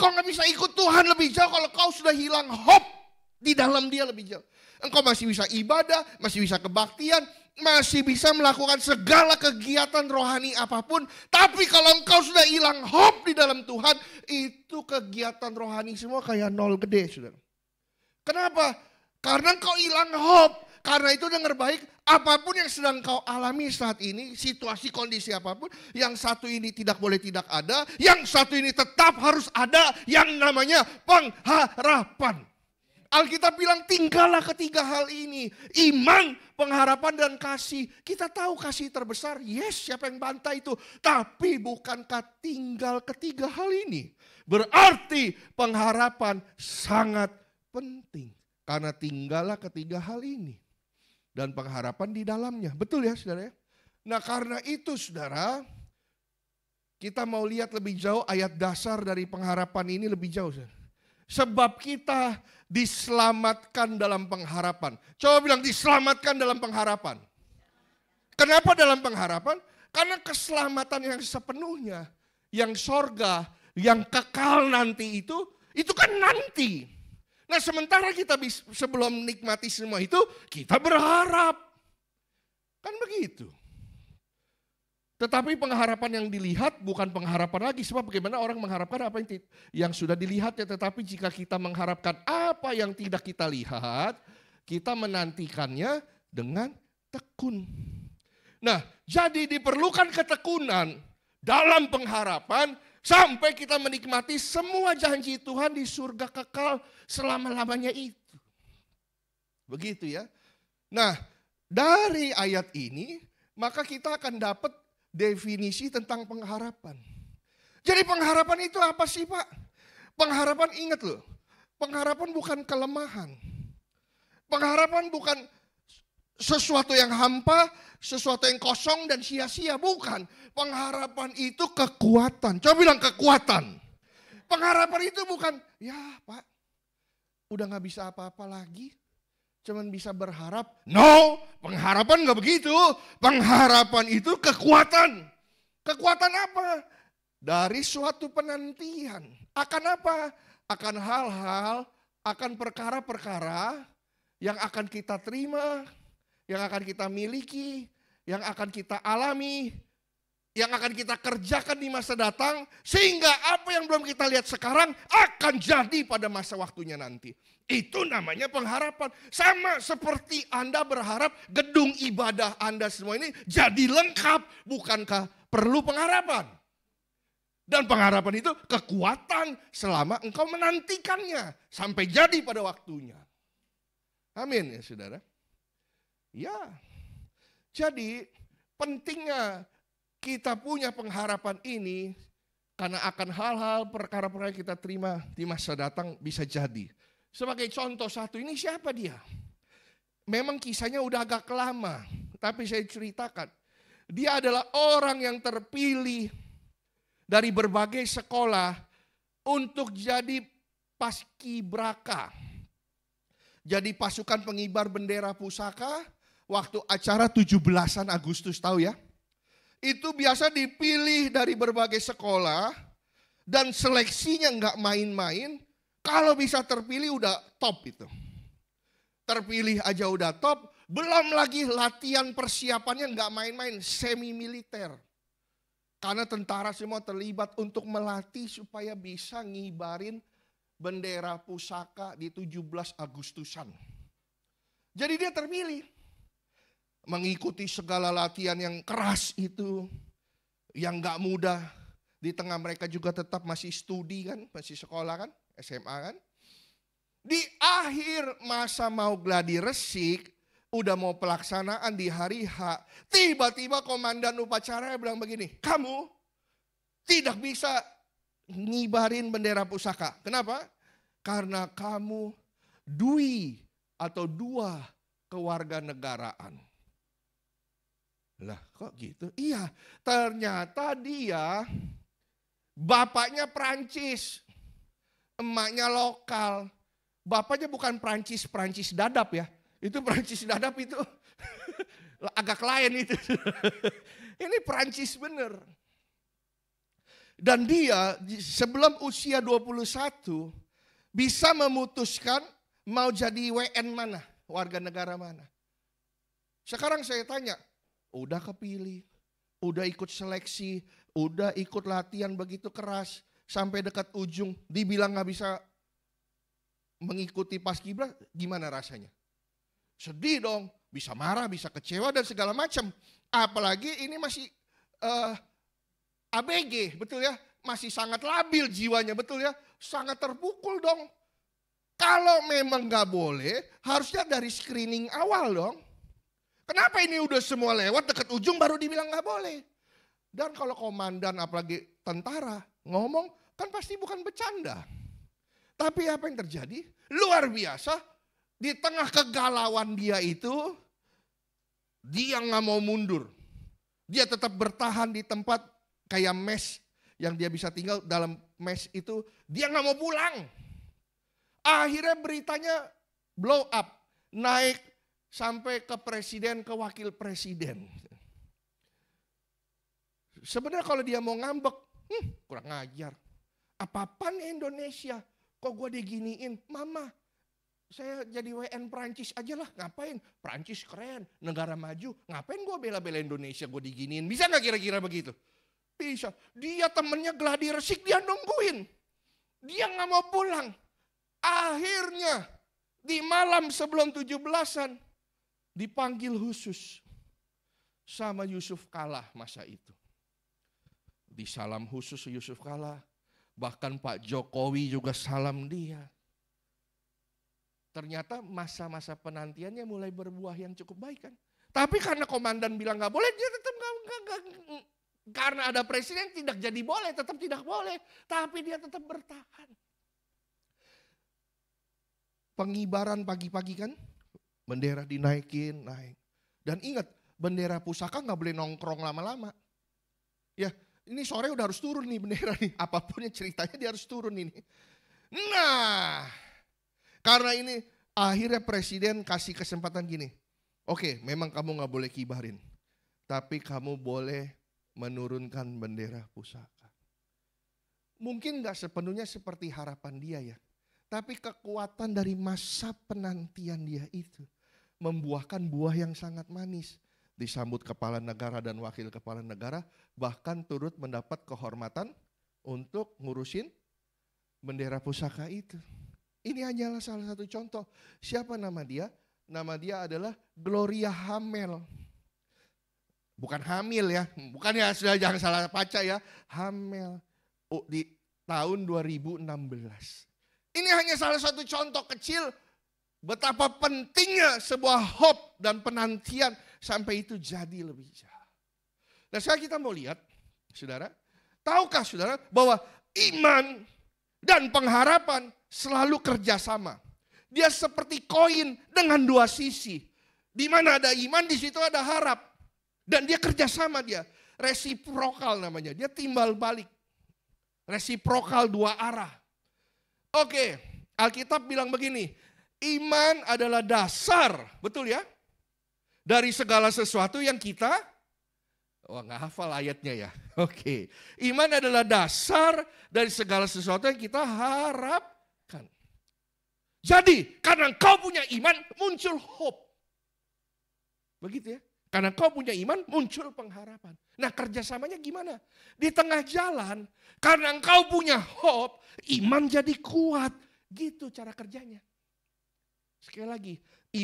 Speaker 5: Kau gak bisa ikut Tuhan lebih jauh kalau kau sudah hilang hope di dalam dia lebih jauh. Engkau masih bisa ibadah, masih bisa kebaktian, masih bisa melakukan segala kegiatan rohani apapun. Tapi kalau engkau sudah hilang hope di dalam Tuhan, itu kegiatan rohani semua kayak nol gede saudara. Kenapa? Karena engkau hilang hope. Karena itu dengar baik, apapun yang sedang kau alami saat ini, situasi kondisi apapun, yang satu ini tidak boleh tidak ada, yang satu ini tetap harus ada, yang namanya pengharapan. Alkitab bilang tinggallah ketiga hal ini, iman, pengharapan dan kasih. Kita tahu kasih terbesar, yes, siapa yang bantah itu. Tapi bukankah tinggal ketiga hal ini? Berarti pengharapan sangat penting. Karena tinggallah ketiga hal ini. Dan pengharapan di dalamnya. Betul ya saudara ya? Nah karena itu saudara, kita mau lihat lebih jauh ayat dasar dari pengharapan ini lebih jauh. Saudara. Sebab kita diselamatkan dalam pengharapan. Coba bilang diselamatkan dalam pengharapan. Kenapa dalam pengharapan? Karena keselamatan yang sepenuhnya, yang sorga, yang kekal nanti itu kan nanti. Nah sementara kita sebelum menikmati semua itu, kita berharap. Kan begitu. Tetapi pengharapan yang dilihat bukan pengharapan lagi. Sebab bagaimana orang mengharapkan apa yang sudah dilihat ya. Tetapi jika kita mengharapkan apa yang tidak kita lihat, kita menantikannya dengan tekun. Nah jadi diperlukan ketekunan dalam pengharapan, sampai kita menikmati semua janji Tuhan di surga kekal selama-lamanya itu. Begitu ya. Nah dari ayat ini maka kita akan dapat definisi tentang pengharapan. Jadi pengharapan itu apa sih Pak? Pengharapan ingat loh. Pengharapan bukan kelemahan. Pengharapan bukan sesuatu yang hampa, sesuatu yang kosong dan sia-sia. Bukan. Pengharapan itu kekuatan. Coba bilang kekuatan. Pengharapan itu bukan, ya Pak, udah gak bisa apa-apa lagi. Cuman bisa berharap. No, pengharapan gak begitu. Pengharapan itu kekuatan. Kekuatan apa? Dari suatu penantian. Akan apa? Akan hal-hal, akan perkara-perkara yang akan kita terima, yang akan kita miliki, yang akan kita alami, yang akan kita kerjakan di masa datang, sehingga apa yang belum kita lihat sekarang akan jadi pada masa waktunya nanti. Itu namanya pengharapan. Sama seperti Anda berharap gedung ibadah Anda semua ini jadi lengkap, bukankah perlu pengharapan? Dan pengharapan itu kekuatan selama engkau menantikannya sampai jadi pada waktunya. Amin ya saudara. Ya, jadi pentingnya kita punya pengharapan ini karena akan hal-hal perkara-perkara yang kita terima di masa datang bisa jadi. Sebagai contoh satu ini siapa dia? memang kisahnya udah agak lama, tapi saya ceritakan. Dia adalah orang yang terpilih dari berbagai sekolah untuk jadi paskibraka. Jadi pasukan pengibar bendera pusaka waktu acara 17-an Agustus, tahu ya? Itu biasa dipilih dari berbagai sekolah dan seleksinya nggak main-main. Kalau bisa terpilih udah top itu. Terpilih aja udah top, belum lagi latihan persiapannya nggak main-main, semi militer. Karena tentara semua terlibat untuk melatih supaya bisa ngibarin bendera pusaka di 17 Agustusan. Jadi dia terpilih. Mengikuti segala latihan yang keras itu, yang gak mudah. Di tengah mereka juga tetap masih studi kan, masih sekolah kan, SMA kan. Di akhir masa mau gladi resik, udah mau pelaksanaan di hari H, tiba-tiba komandan upacara bilang begini, kamu tidak bisa ngibarin bendera pusaka. Kenapa? Karena kamu dui atau dua kewarganegaraan. Lah kok gitu? Iya, ternyata dia bapaknya Prancis, emaknya lokal. Bapaknya bukan Prancis dadap ya. Itu Prancis dadap itu agak lain itu. Ini Prancis bener. Dan dia sebelum usia 21 bisa memutuskan mau jadi WN mana, warga negara mana. Sekarang saya tanya, udah kepilih, udah ikut seleksi, udah ikut latihan begitu keras, sampai dekat ujung dibilang gak bisa mengikuti paskibra, gimana rasanya? Sedih dong, bisa marah, bisa kecewa dan segala macam. Apalagi ini masih ABG, betul ya? Masih sangat labil jiwanya, betul ya? Sangat terpukul dong. Kalau memang gak boleh, harusnya dari screening awal dong. Kenapa ini udah semua lewat dekat ujung baru dibilang gak boleh? Dan kalau komandan apalagi tentara ngomong kan pasti bukan bercanda. Tapi apa yang terjadi? Luar biasa. Di tengah kegalauan dia itu, dia gak mau mundur. Dia tetap bertahan di tempat kayak mes yang dia bisa tinggal dalam mes itu. Dia gak mau pulang. Akhirnya beritanya blow up, naik sampai ke presiden, ke wakil presiden. Sebenarnya kalau dia mau ngambek, kurang ngajar. Apa-apaan Indonesia, kok gue diginiin? Mama, saya jadi WN Prancis aja lah, ngapain? Prancis keren, negara maju, ngapain gue bela-bela Indonesia, gue diginiin? Bisa gak kira-kira begitu? Bisa. Dia temennya gladi resik, dia nungguin. Dia gak mau pulang. Akhirnya, di malam sebelum 17-an, dipanggil khusus sama Yusuf Kalla masa itu. Di salam khusus Yusuf Kalla, bahkan Pak Jokowi juga salam dia. Ternyata masa-masa penantiannya mulai berbuah yang cukup baik kan. Tapi karena komandan bilang gak boleh, dia tetap gak. Karena ada presiden tidak jadi boleh, tetap tidak boleh. Tapi dia tetap bertahan. Pengibaran pagi-pagi kan, bendera dinaikin, naik. Dan ingat, bendera pusaka gak boleh nongkrong lama-lama. Ya, ini sore udah harus turun nih bendera nih. Apapun yang ceritanya dia harus turun ini. Nah, karena ini akhirnya presiden kasih kesempatan gini. Oke, memang kamu gak boleh kibarin. Tapi kamu boleh menurunkan bendera pusaka. Mungkin gak sepenuhnya seperti harapan dia ya. Tapi kekuatan dari masa penantian dia itu membuahkan buah yang sangat manis. Disambut kepala negara dan wakil kepala negara, bahkan turut mendapat kehormatan untuk ngurusin bendera pusaka itu. Ini hanyalah salah satu contoh. Siapa nama dia? Nama dia adalah Gloria Hamel. Bukan hamil ya, bukan ya, sudah jangan salah baca ya. Hamel di tahun 2016. Ini hanya salah satu contoh kecil betapa pentingnya sebuah hope dan penantian sampai itu jadi lebih jauh. Nah sekarang kita mau lihat, saudara, tahukah saudara bahwa iman dan pengharapan selalu kerjasama. Dia seperti koin dengan dua sisi. Di mana ada iman, di situ ada harap. Dan dia kerjasama dia. Resiprokal namanya. Dia timbal balik. Resiprokal dua arah. Oke, Alkitab bilang begini. Iman adalah dasar, betul ya? Dari segala sesuatu yang kita, nggak hafal ayatnya ya. Oke, iman adalah dasar dari segala sesuatu yang kita harapkan. Jadi, karena engkau punya iman, muncul hope. Begitu ya. Karena engkau punya iman, muncul pengharapan. Nah, kerjasamanya gimana? Di tengah jalan, karena engkau punya hope, iman jadi kuat. Gitu cara kerjanya. Sekali lagi,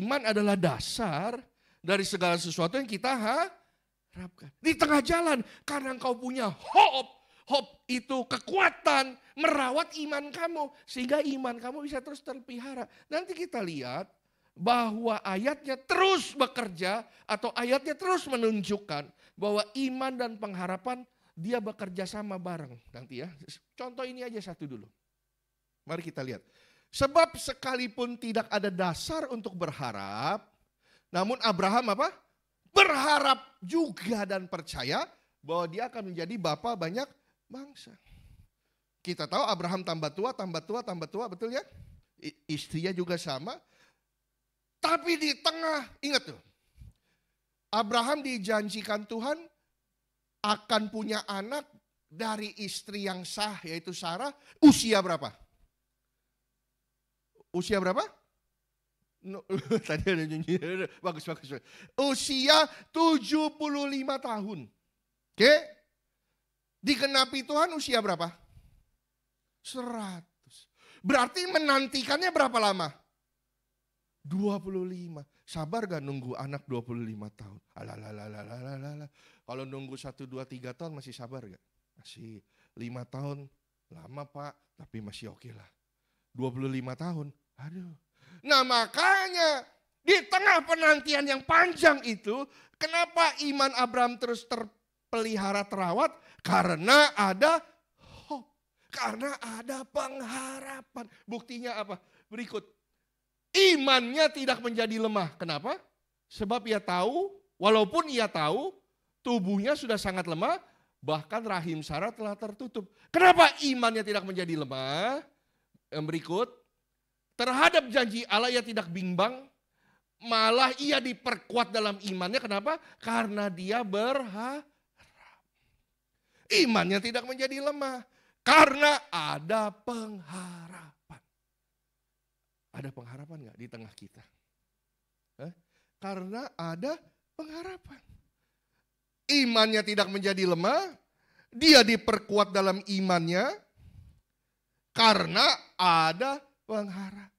Speaker 5: iman adalah dasar dari segala sesuatu yang kita harapkan. Di tengah jalan, karena engkau punya hope. Hope itu kekuatan merawat iman kamu. Sehingga iman kamu bisa terus terpelihara. Nanti kita lihat bahwa ayatnya terus bekerja atau ayatnya terus menunjukkan bahwa iman dan pengharapan dia bekerja sama bareng. Nanti ya, contoh ini aja satu dulu. Mari kita lihat. Sebab sekalipun tidak ada dasar untuk berharap, namun Abraham apa? Berharap juga dan percaya bahwa dia akan menjadi bapa banyak bangsa. Kita tahu Abraham tambah tua, betul ya? Istrinya juga sama. Tapi di tengah, ingat tuh, Abraham dijanjikan Tuhan akan punya anak dari istri yang sah, yaitu Sarah. Usia berapa? Usia berapa? Tadi ada nyanyi, bagus. Usia 75 tahun. Oke? Digenapi Tuhan usia berapa? 100. Berarti menantikannya berapa lama? 25. Sabar gak nunggu anak 25 tahun? Alah. Kalau nunggu 1, 2, 3 tahun masih sabar gak? Masih 5 tahun. Lama Pak, tapi masih oke lah. 25 tahun, aduh. Nah makanya di tengah penantian yang panjang itu, kenapa iman Abraham terus terpelihara terawat? Karena ada hope. Karena ada pengharapan. Buktinya apa? Berikut. Imannya tidak menjadi lemah. Kenapa? Sebab ia tahu, walaupun ia tahu tubuhnya sudah sangat lemah, bahkan rahim Sarah telah tertutup. Kenapa imannya tidak menjadi lemah? Yang berikut, terhadap janji Allah ia tidak bimbang, malah ia diperkuat dalam imannya. Kenapa? Karena dia berharap. Imannya tidak menjadi lemah, karena ada pengharapan. Ada pengharapan gak di tengah kita? Karena ada pengharapan. Imannya tidak menjadi lemah, dia diperkuat dalam imannya karena ada pengharapan.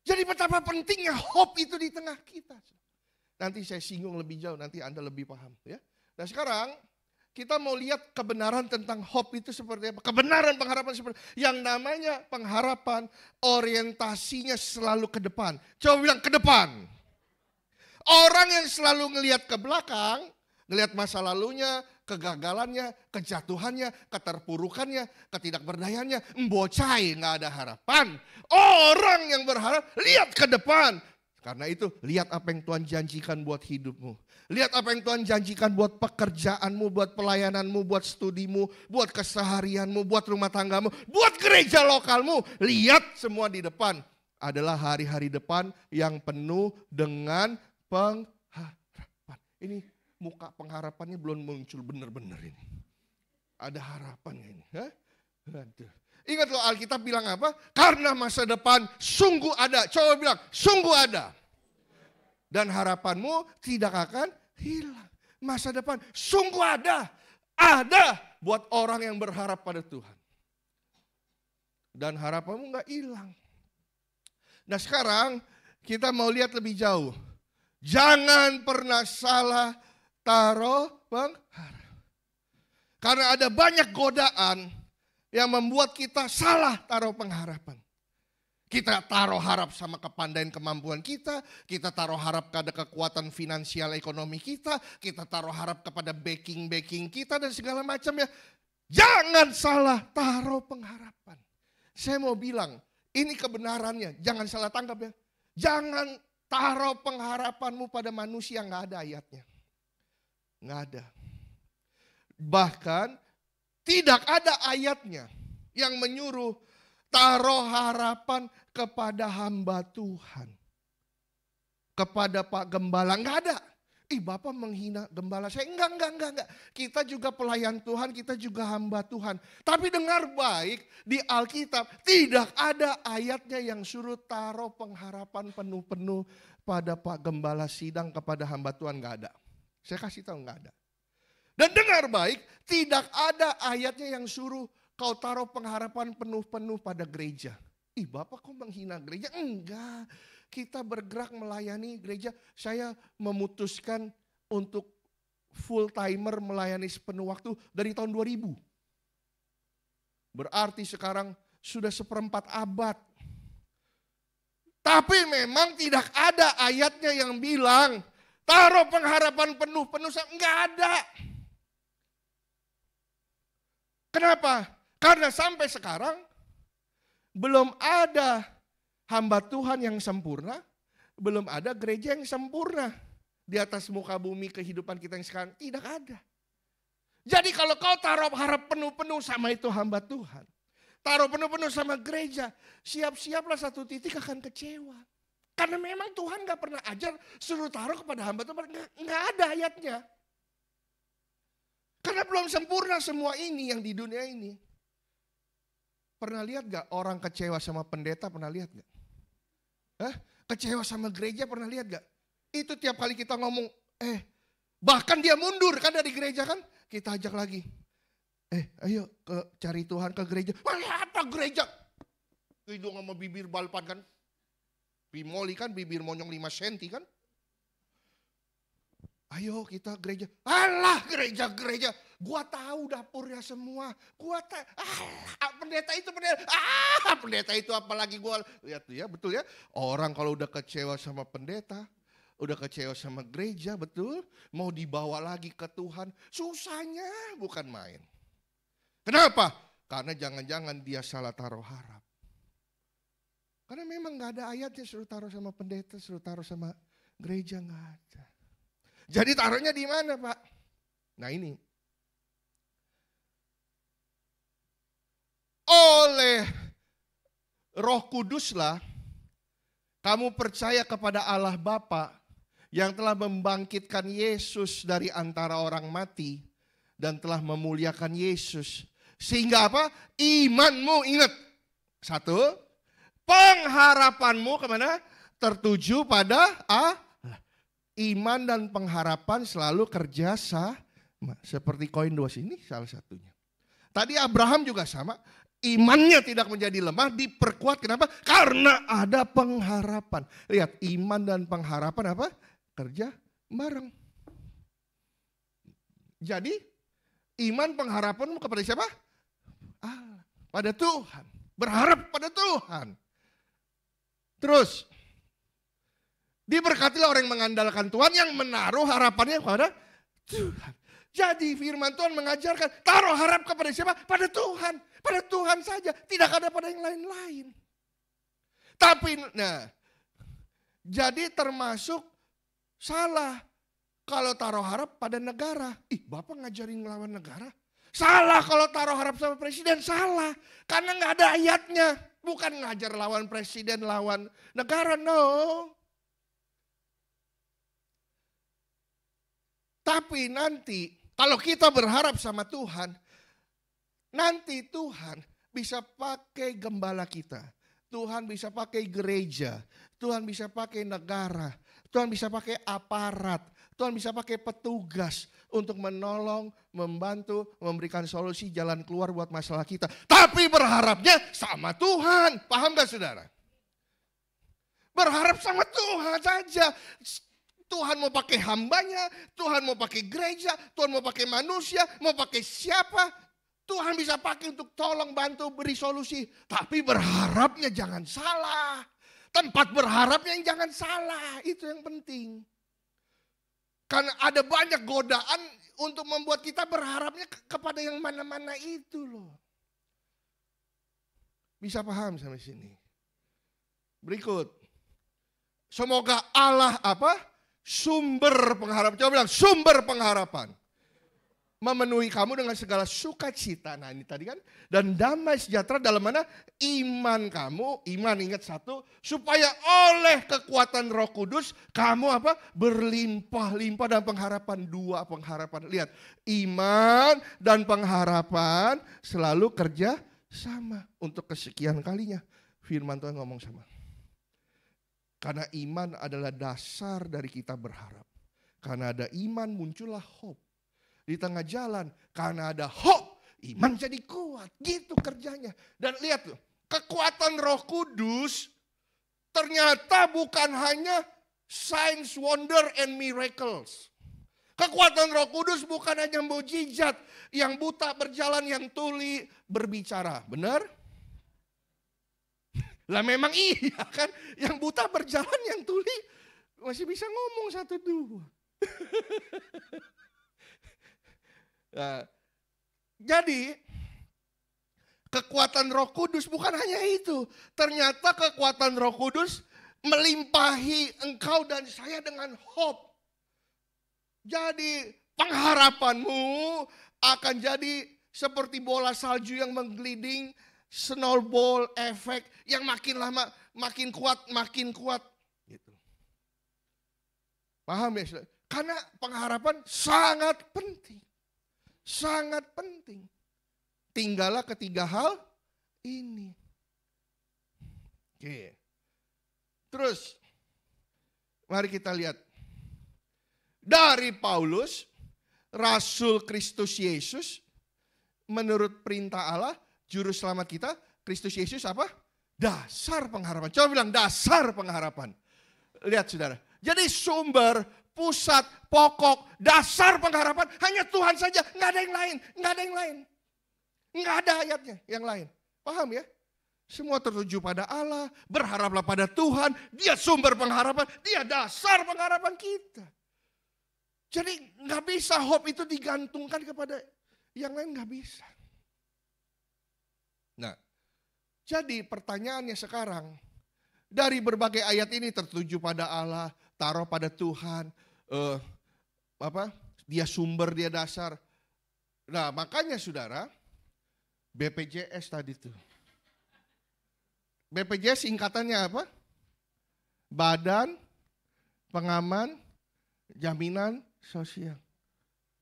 Speaker 5: Jadi betapa pentingnya hope itu di tengah kita. Nanti saya singgung lebih jauh, nanti Anda lebih paham. Ya. Nah sekarang kita mau lihat kebenaran tentang hope itu seperti apa. Kebenaran pengharapan seperti yang namanya pengharapan orientasinya selalu ke depan. Coba bilang ke depan. Orang yang selalu ngelihat ke belakang, ngelihat masa lalunya, kegagalannya, kejatuhannya, keterpurukannya, ketidakberdayaannya, mbocai, nggak ada harapan. Orang yang berharap lihat ke depan. Karena itu lihat apa yang Tuhan janjikan buat hidupmu. Lihat apa yang Tuhan janjikan buat pekerjaanmu, buat pelayananmu, buat studimu, buat keseharianmu, buat rumah tanggamu, buat gereja lokalmu. Lihat semua di depan. Adalah hari-hari depan yang penuh dengan pengharapan. Ini muka pengharapannya belum muncul benar-benar ini. Ada harapannya ini. Aduh. Ingat loh Alkitab bilang apa? Karena masa depan sungguh ada. Coba bilang sungguh ada. Dan harapanmu tidak akan hilang. Masa depan sungguh ada. Ada buat orang yang berharap pada Tuhan. Dan harapanmu gak hilang. Nah sekarang kita mau lihat lebih jauh. Jangan pernah salah taruh pengharapan. Karena ada banyak godaan yang membuat kita salah taruh pengharapan. Kita taruh harap sama kepandaian kemampuan kita taruh harap pada kekuatan finansial ekonomi kita taruh harap kepada backing kita dan segala macam ya. Jangan salah taruh pengharapan. Saya mau bilang, ini kebenarannya, jangan salah tangkap ya. Jangan taruh pengharapanmu pada manusia, nggak ada ayatnya. Nggak ada. Bahkan tidak ada ayatnya yang menyuruh taruh harapan kepada hamba Tuhan. Kepada Pak Gembala, nggak ada. Ih, Bapak menghina gembala saya. Enggak. Kita juga pelayan Tuhan, kita juga hamba Tuhan. Tapi dengar baik, di Alkitab tidak ada ayatnya yang suruh taruh pengharapan penuh-penuh pada Pak Gembala sidang, kepada hamba Tuhan, enggak ada. Saya kasih tahu enggak ada. Dan dengar baik, tidak ada ayatnya yang suruh kau taruh pengharapan penuh-penuh pada gereja. Ih, Bapak kok menghina gereja? Enggak. Kita bergerak melayani gereja. Saya memutuskan untuk full timer melayani sepenuh waktu dari tahun 2000. Berarti sekarang sudah 1/4 abad. Tapi memang tidak ada ayatnya yang bilang taruh pengharapan penuh-penuh. Enggak ada. Kenapa? Karena sampai sekarang belum ada hamba Tuhan yang sempurna, belum ada gereja yang sempurna di atas muka bumi kehidupan kita yang sekarang. Tidak ada. Jadi kalau kau taruh harap penuh-penuh sama itu hamba Tuhan, taruh penuh-penuh sama gereja, siap-siaplah satu titik akan kecewa. Karena memang Tuhan gak pernah ajar suruh taruh kepada hamba Tuhan, gak ada ayatnya. Karena belum sempurna semua ini yang di dunia ini. Pernah lihat gak orang kecewa sama pendeta, pernah lihat gak? Kecewa sama gereja, pernah lihat gak? Itu tiap kali kita ngomong, bahkan dia mundur kan dari gereja kan? Kita ajak lagi, ayo cari Tuhan ke gereja. Apa gereja? Hidung sama bibir balpan kan? Bimoli kan, bibir monyong 5 senti kan? Ayo kita gereja. Alah gereja. Gua tahu dapurnya semua. Gua tahu. Pendeta itu pendeta. Pendeta itu apalagi gua. Lihat ya, betul ya. Orang kalau udah kecewa sama pendeta, udah kecewa sama gereja, betul. Mau dibawa lagi ke Tuhan, susahnya bukan main. Kenapa? Karena jangan-jangan dia salah taruh harap. Karena memang gak ada ayatnya suruh taruh sama pendeta, suruh taruh sama gereja, gak ada. Jadi taruhnya di mana, Pak? Nah ini. Oleh Roh Kuduslah kamu percaya kepada Allah Bapa yang telah membangkitkan Yesus dari antara orang mati dan telah memuliakan Yesus. Sehingga apa? Imanmu, ingat. 1, pengharapanmu kemana? Tertuju pada iman dan pengharapan selalu kerja sama. Seperti koin 2 sini salah satunya. Tadi Abraham juga sama. Imannya tidak menjadi lemah, diperkuat. Kenapa? Karena ada pengharapan. Lihat, iman dan pengharapan apa? Kerja bareng. Jadi, iman pengharapanmu kepada siapa? Pada Tuhan. Berharap pada Tuhan. Terus, diberkatilah orang yang mengandalkan Tuhan, yang menaruh harapannya kepada Tuhan. Jadi firman Tuhan mengajarkan, taruh harap kepada siapa? Pada Tuhan. Pada Tuhan saja, tidak ada pada yang lain-lain. Tapi, jadi termasuk salah kalau taruh harap pada negara. Bapak ngajarin melawan negara? Salah kalau taruh harap sama presiden, salah. Karena nggak ada ayatnya. Bukan ngajar lawan presiden, lawan negara, no. Tapi nanti kalau kita berharap sama Tuhan, nanti Tuhan bisa pakai gembala kita. Tuhan bisa pakai gereja. Tuhan bisa pakai negara. Tuhan bisa pakai aparat. Tuhan bisa pakai petugas untuk menolong, membantu, memberikan solusi jalan keluar buat masalah kita. Tapi berharapnya sama Tuhan. Paham gak saudara? Berharap sama Tuhan saja. Tuhan mau pakai hambanya, Tuhan mau pakai gereja, Tuhan mau pakai manusia, mau pakai siapa. Tuhan bisa pakai untuk tolong, bantu, beri solusi. Tapi berharapnya jangan salah. Tempat berharapnya yang jangan salah, itu yang penting. Karena ada banyak godaan untuk membuat kita berharapnya kepada yang mana-mana itu loh. Bisa paham sampai sini? Berikut. Semoga Allah apa? Sumber pengharapan. Coba bilang sumber pengharapan. Memenuhi kamu dengan segala sukacita. Nah ini tadi kan. Dan damai sejahtera dalam mana? Iman kamu, iman ingat satu. Supaya oleh kekuatan Roh Kudus kamu apa? Berlimpah-limpah dan pengharapan. Dua pengharapan. Lihat, iman dan pengharapan selalu kerja sama. Untuk kesekian kalinya firman Tuhan ngomong sama. Karena iman adalah dasar dari kita berharap. Karena ada iman muncullah hope. Di tengah jalan, karena ada hope, iman jadi kuat. Gitu kerjanya. Dan lihat tuh, kekuatan Roh Kudus ternyata bukan hanya signs, wonder, and miracles. Kekuatan Roh Kudus bukan hanya mukjizat, yang buta berjalan, yang tuli berbicara. Benar? Lah memang iya kan, yang buta berjalan, yang tuli masih bisa ngomong satu dua. Nah, jadi kekuatan Roh Kudus bukan hanya itu. Ternyata kekuatan Roh Kudus melimpahi engkau dan saya dengan hope. Jadi pengharapanmu akan jadi seperti bola salju yang menggelinding, snowball efek yang makin lama makin kuat gitu. Paham ya? Karena pengharapan sangat penting. Sangat penting. Tinggallah ketiga hal ini. Oke. Terus, mari kita lihat. Dari Paulus, Rasul Kristus Yesus, menurut perintah Allah, Juru Selamat kita, Kristus Yesus apa? Dasar pengharapan. Coba bilang dasar pengharapan. Lihat saudara. Jadi sumber, pusat, pokok, dasar pengharapan hanya Tuhan saja. Nggak ada yang lain. Nggak ada yang lain. Nggak ada ayatnya yang lain. Paham ya? Semua tertuju pada Allah. Berharaplah pada Tuhan. Dia sumber pengharapan. Dia dasar pengharapan kita. Jadi nggak bisa hope itu digantungkan kepada yang lain. Nggak bisa. Nah, jadi pertanyaannya sekarang. Dari berbagai ayat ini tertuju pada Allah. Taruh pada Tuhan. Dia sumber, dia dasar. Nah makanya saudara, BPJS tadi tuh. BPJS singkatannya apa? Badan Pengaman Jaminan Sosial.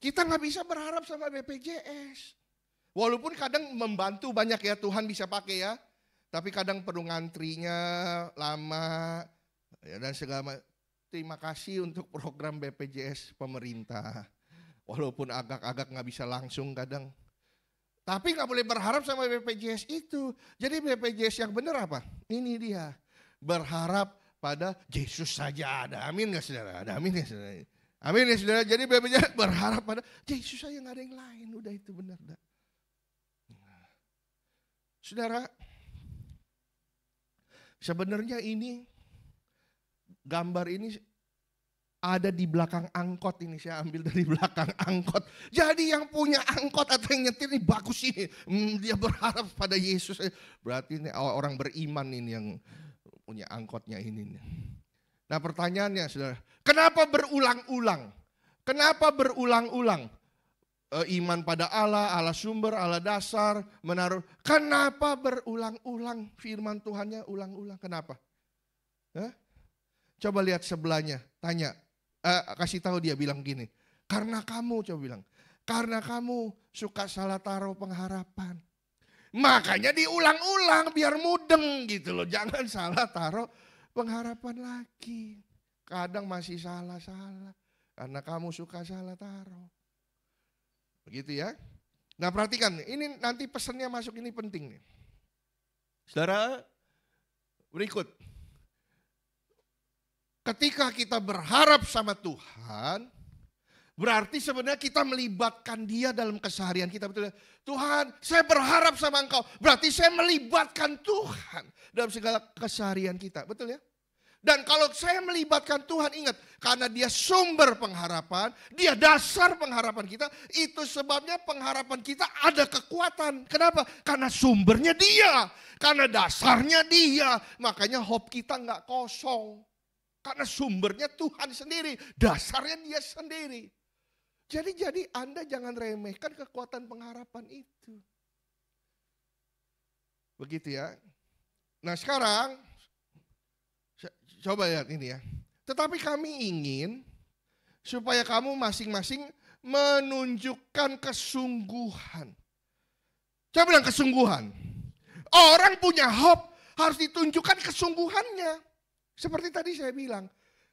Speaker 5: Kita nggak bisa berharap sama BPJS. Walaupun kadang membantu banyak ya, Tuhan bisa pakai ya. Tapi kadang perlu ngantrinya lama ya, dan segala macam. Terima kasih untuk program BPJS pemerintah. Walaupun agak-agak nggak bisa langsung kadang. Tapi nggak boleh berharap sama BPJS itu. Jadi BPJS yang benar apa? Ini dia. Berharap pada Yesus saja ada. Amin nggak saudara? Ada amin ya saudara? Amin ya saudara. Jadi BPJS berharap pada Yesus saja, nggak ada yang lain. Udah itu benar. Saudara, sebenarnya ini gambar ini ada di belakang angkot ini, saya ambil dari belakang angkot. Jadi yang punya angkot atau yang nyetir ini bagus ini. Dia berharap pada Yesus. Berarti ini orang beriman ini yang punya angkotnya ini. Nah pertanyaannya saudara, kenapa berulang-ulang? Kenapa berulang-ulang? Iman pada Allah, Allah sumber, Allah dasar, menaruh. Kenapa berulang-ulang firman Tuhannya ulang-ulang? Kenapa? Coba lihat sebelahnya, tanya, kasih tahu dia bilang gini. Karena kamu, coba bilang, karena kamu suka salah taruh pengharapan. Makanya diulang-ulang biar mudeng gitu loh. Jangan salah taruh pengharapan lagi. Kadang masih salah-salah. Karena kamu suka salah taruh. Begitu ya. Nah perhatikan, ini nanti pesannya masuk ini penting nih. Saudara, berikut. Ketika kita berharap sama Tuhan, berarti sebenarnya kita melibatkan Dia dalam keseharian kita. Betul ya? Tuhan, saya berharap sama Engkau. Berarti saya melibatkan Tuhan dalam segala keseharian kita. Betul ya? Dan kalau saya melibatkan Tuhan, ingat, karena Dia sumber pengharapan, Dia dasar pengharapan kita, itu sebabnya pengharapan kita ada kekuatan. Kenapa? Karena sumbernya Dia, karena dasarnya Dia. Makanya hope kita nggak kosong. Karena sumbernya Tuhan sendiri, dasarnya dia sendiri. Jadi Anda jangan remehkan kekuatan pengharapan itu. Begitu ya. Nah sekarang, coba lihat ini ya. Tetapi kami ingin supaya kamu masing-masing menunjukkan kesungguhan. Coba bilang kesungguhan. Orang punya hope harus ditunjukkan kesungguhannya. Seperti tadi saya bilang,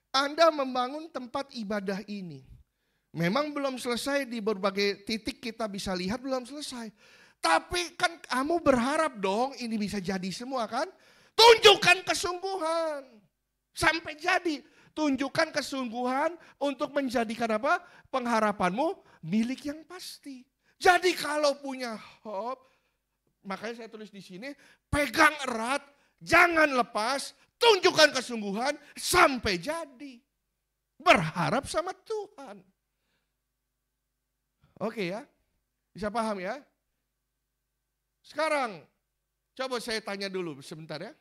Speaker 5: Anda membangun tempat ibadah ini. Memang belum selesai di berbagai titik kita bisa lihat belum selesai. Tapi kan kamu berharap dong ini bisa jadi semua kan? Tunjukkan kesungguhan. Sampai jadi. Tunjukkan kesungguhan untuk menjadikan apa? Pengharapanmu milik yang pasti. Jadi kalau punya hope, makanya saya tulis di sini, pegang erat, jangan lepas, tunjukkan kesungguhan sampai jadi. Berharap sama Tuhan. Oke ya, bisa paham ya? Sekarang, coba saya tanya dulu sebentar ya.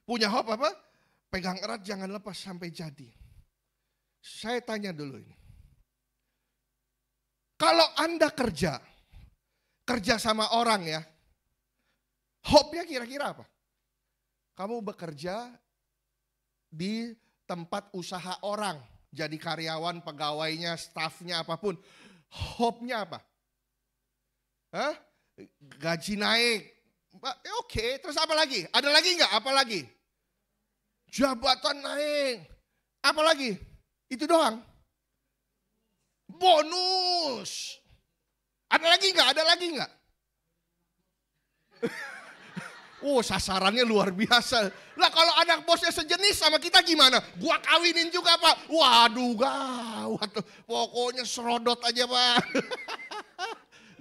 Speaker 5: Punya hope apa? Pegang erat jangan lepas sampai jadi. Saya tanya dulu ini. Kalau Anda kerja sama orang ya, hope-nya kira-kira apa? Kamu bekerja di tempat usaha orang, jadi karyawan, pegawainya, stafnya, apapun. Hope-nya apa? Hah? Gaji naik. Oke, terus apa lagi? Ada lagi nggak? Apa lagi? Jabatan naik. Apa lagi? Itu doang. Bonus. Ada lagi nggak? Ada lagi nggak? Oh, sasarannya luar biasa. Lah kalau anak bosnya sejenis sama kita gimana? Gua kawinin juga Pak. Waduh gawat. Pokoknya serodot aja Pak.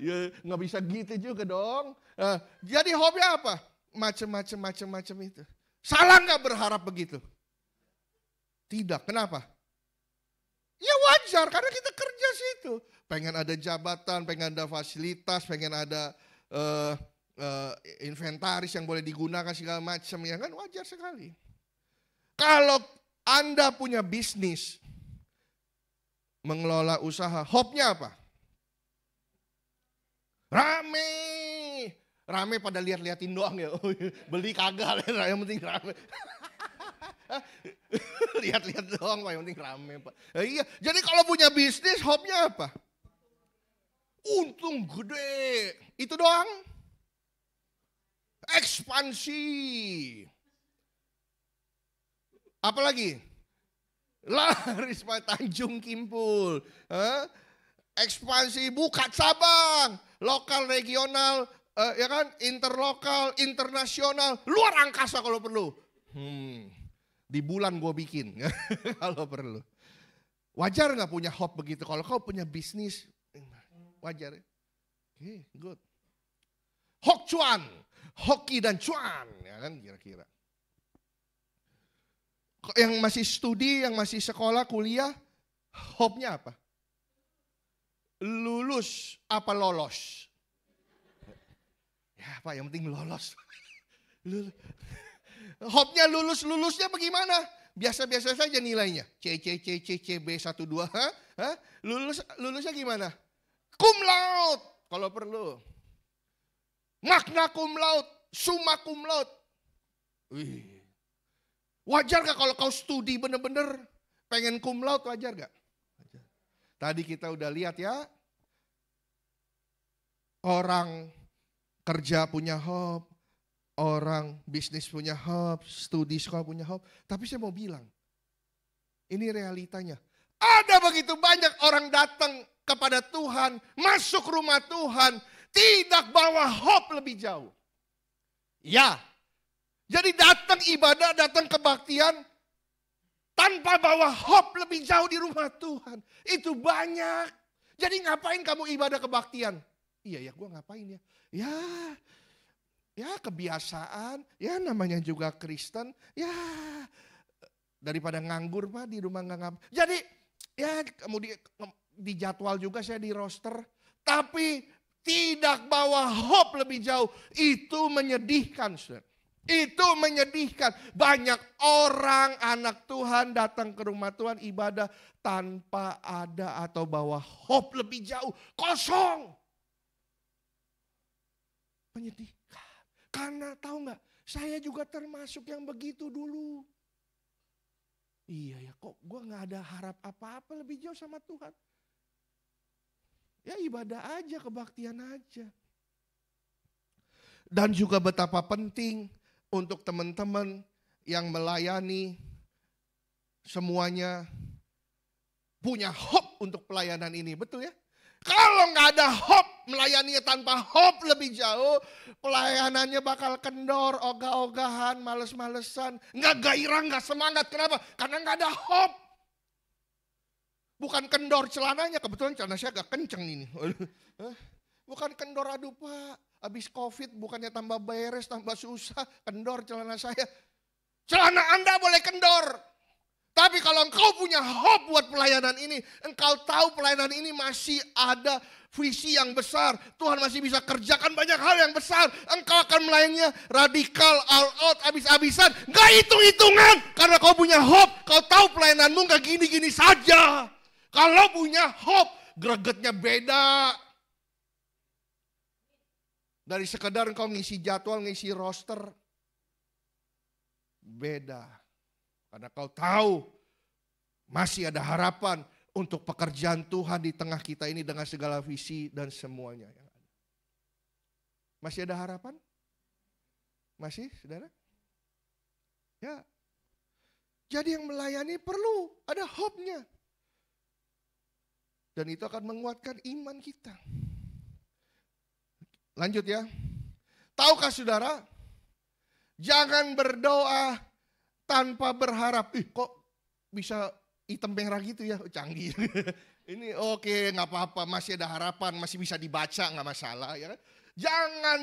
Speaker 5: Ya nggak bisa gitu juga dong. Jadi hobinya apa? Macem-macem itu. Salah nggak berharap begitu? Tidak. Kenapa? Ya wajar karena kita kerja situ. Pengen ada jabatan, pengen ada fasilitas, pengen ada inventaris yang boleh digunakan segala macam, ya kan wajar sekali. Kalau Anda punya bisnis, mengelola usaha, hope-nya apa? Rame pada lihat-liatin doang ya, beli kagak, yang penting rame. Lihat-lihat doang Pak, yang penting rame Pak. Iya, jadi kalau punya bisnis, hope-nya apa? Untung gede, itu doang. Ekspansi. Apalagi? Laris Pak Tanjung Kimpul. Ekspansi buka cabang. Lokal, regional, ya kan? Interlokal, internasional. Luar angkasa kalau perlu. Di bulan gue bikin. Kalau perlu. Wajar gak punya hope begitu? Kalau kau punya bisnis, wajar ya? Oke, good. Hok cuan. Hoki dan cuan, ya kan kira-kira. Yang masih studi, yang masih sekolah, kuliah, hope-nya apa? Lulus apa lolos? Ya Pak, yang penting lolos. Hope-nya lulusnya bagaimana? Biasa-biasa saja nilainya. C, B, 1, 2. Lulusnya gimana? Cum laude, kalau perlu. Magna cum laude, summa cum laude. Wajar gak kalau kau studi bener-bener pengen cum laude, wajar gak? Wajar. Tadi kita udah lihat ya, orang kerja punya hope, orang bisnis punya hope, studi sekolah punya hope. Tapi saya mau bilang, ini realitanya. Ada begitu banyak orang datang kepada Tuhan, masuk rumah Tuhan, tidak bawa hope lebih jauh. Ya, jadi datang ibadah, datang kebaktian, tanpa bawa hope lebih jauh di rumah Tuhan. Itu banyak. Jadi ngapain kamu ibadah kebaktian? Iya ya, gue ngapain ya? Ya kebiasaan, ya namanya juga Kristen. Ya daripada nganggur Pak di rumah nggak ngapa. Jadi ya kemudian di jadwal juga saya di roster. Tapi tidak bawa hope lebih jauh. Itu menyedihkan. Itu menyedihkan. Banyak orang anak Tuhan datang ke rumah Tuhan ibadah tanpa ada atau bawa hope lebih jauh. Kosong. Menyedihkan. Karena tahu nggak, saya juga termasuk yang begitu dulu. Iya ya, kok gue nggak ada harap apa-apa lebih jauh sama Tuhan. Ya ibadah aja, kebaktian aja. Dan juga betapa penting untuk teman-teman yang melayani semuanya punya hope untuk pelayanan ini, betul ya? Kalau nggak ada hope, melayaninya tanpa hope lebih jauh, pelayanannya bakal kendor, ogah-ogahan, males-malesan, nggak gairah, nggak semangat. Kenapa? Karena nggak ada hope. Bukan kendor celananya, kebetulan celana saya agak kenceng ini. Bukan kendor, aduh Pak, habis COVID bukannya tambah beres, tambah susah, kendor celana saya. Celana Anda boleh kendor. Tapi kalau engkau punya hope buat pelayanan ini, engkau tahu pelayanan ini masih ada visi yang besar. Tuhan masih bisa kerjakan banyak hal yang besar. Engkau akan melayaninya radikal, all out, habis-habisan. Gak hitung-hitungan. Karena kau punya hope, kau tahu pelayananmu gak gini-gini saja. Kalau punya hope, gregetnya beda. Dari sekedar engkau ngisi jadwal, ngisi roster. Beda. Karena kau tahu masih ada harapan untuk pekerjaan Tuhan di tengah kita ini dengan segala visi dan semuanya yang ada. Masih ada harapan? Masih, saudara? Ya. Jadi yang melayani perlu ada hope-nya. Dan itu akan menguatkan iman kita. Lanjut ya. Tahukah saudara? Jangan berdoa tanpa berharap. Kok bisa hitam merah gitu ya? Canggih. Ini oke, nggak apa-apa. Masih ada harapan. Masih bisa dibaca, nggak masalah. Ya kan? Jangan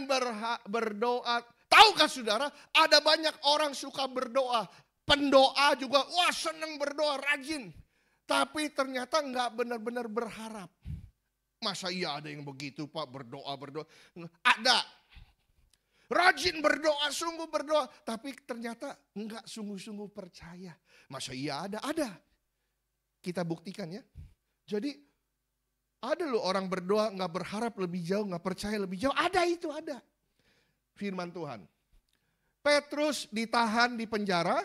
Speaker 5: berdoa. Tahukah saudara? Ada banyak orang suka berdoa. Pendoa juga, wah seneng berdoa, rajin. Tapi ternyata nggak benar-benar berharap. Masa iya ada yang begitu Pak, berdoa. Ada. Rajin berdoa, sungguh berdoa. Tapi ternyata nggak sungguh-sungguh percaya. Masa iya ada? Ada. Kita buktikan ya. Jadi ada loh orang berdoa nggak berharap lebih jauh, nggak percaya lebih jauh. Ada itu, ada. Firman Tuhan. Petrus ditahan di penjara.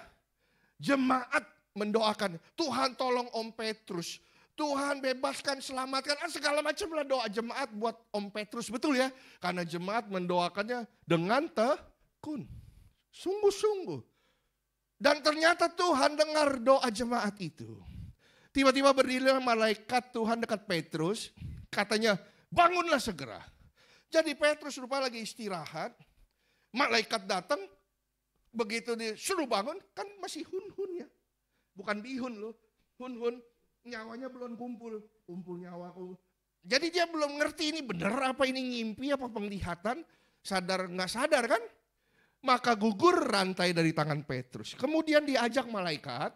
Speaker 5: Jemaat mendoakan, Tuhan tolong Om Petrus. Tuhan bebaskan, selamatkan, segala macam lah doa jemaat buat Om Petrus. Betul ya? Karena jemaat mendoakannya dengan tekun. Sungguh-sungguh. Dan ternyata Tuhan dengar doa jemaat itu. Tiba-tiba berdirilah malaikat Tuhan dekat Petrus. Katanya, bangunlah segera. Jadi Petrus rupanya lagi istirahat. Malaikat datang. Begitu disuruh bangun, kan masih hun-hun ya. Bukan bihun loh, hun-hun. Nyawanya belum kumpul nyawaku. Jadi dia belum ngerti ini benar apa ini ngimpi apa penglihatan. Sadar nggak sadar kan? Maka gugur rantai dari tangan Petrus. Kemudian diajak malaikat.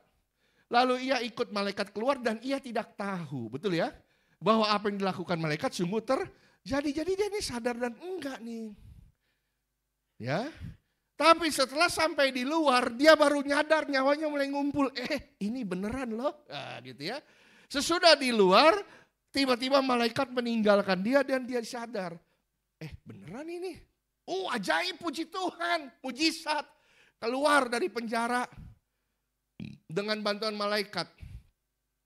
Speaker 5: Lalu ia ikut malaikat keluar dan ia tidak tahu. Betul ya? Bahwa apa yang dilakukan malaikat sungguh terjadi. Jadi dia ini sadar dan enggak nih. Ya. Tapi setelah sampai di luar, dia baru nyadar nyawanya mulai ngumpul. Ini beneran loh. Nah, gitu ya. Sesudah di luar, tiba-tiba malaikat meninggalkan dia dan dia sadar. Beneran ini. Ajaib, puji Tuhan. Mujizat. Keluar dari penjara dengan bantuan malaikat.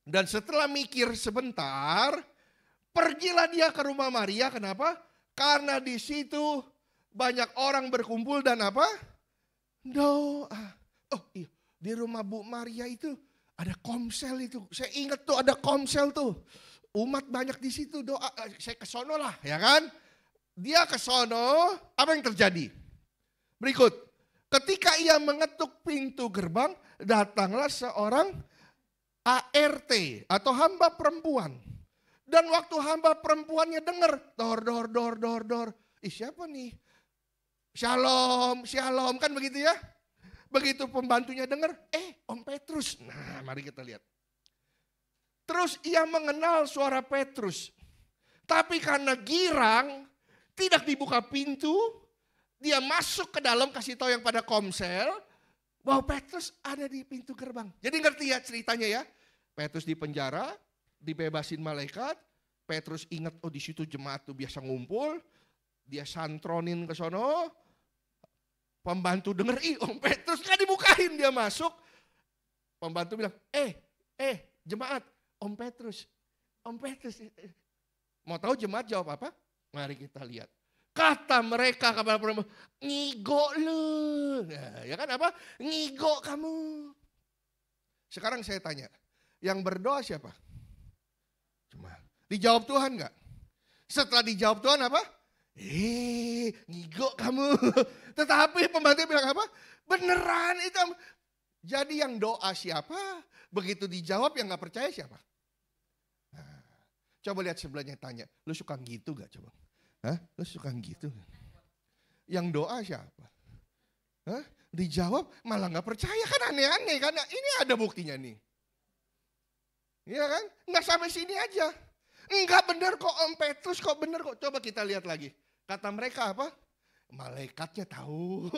Speaker 5: Dan setelah mikir sebentar, pergilah dia ke rumah Maria. Kenapa? Karena di situ banyak orang berkumpul dan apa? Doa. Oh iya, di rumah Bu Maria itu ada komsel itu. Saya ingat tuh ada komsel tuh. Umat banyak di situ doa. Saya ke sono lah, ya kan? Dia ke sono, apa yang terjadi? Berikut. Ketika ia mengetuk pintu gerbang, datanglah seorang ART atau hamba perempuan. Dan waktu hamba perempuannya dengar, dor. Siapa nih? Shalom, kan begitu ya. Begitu pembantunya dengar, Om Petrus. Nah, mari kita lihat. Terus ia mengenal suara Petrus. Tapi karena girang, tidak dibuka pintu Dia masuk ke dalam, kasih tahu yang pada komsel bahwa Petrus ada di pintu gerbang. Jadi ngerti ya ceritanya ya. Petrus di penjara, dibebasin malaikat. Petrus ingat, oh di situ jemaat tuh biasa ngumpul. Dia santronin ke sono. Pembantu denger, Om Petrus kan dibukain, dia masuk. Pembantu bilang, jemaat, Om Petrus. Mau tahu jemaat jawab apa? Mari kita lihat. Kata mereka kepada perempuan, ngigo lu. Nah, ya kan apa? Ngigo kamu. Sekarang saya tanya, yang berdoa siapa? Cuma dijawab Tuhan enggak? Setelah dijawab Tuhan apa? Ngigo kamu. Tetapi pembantu bilang apa? Beneran itu. Jadi yang doa siapa? Begitu dijawab yang gak percaya siapa? Nah, coba lihat sebelahnya tanya, lu suka gitu gak coba? Hah? Lu suka gitu gak? Yang doa siapa? Hah? Dijawab malah gak percaya, kan aneh-aneh. Karena ini ada buktinya nih. Iya kan? Gak sampai sini aja. Enggak benar kok Om Petrus, kok benar kok. Coba kita lihat lagi. Kata mereka apa? Malaikatnya tahu.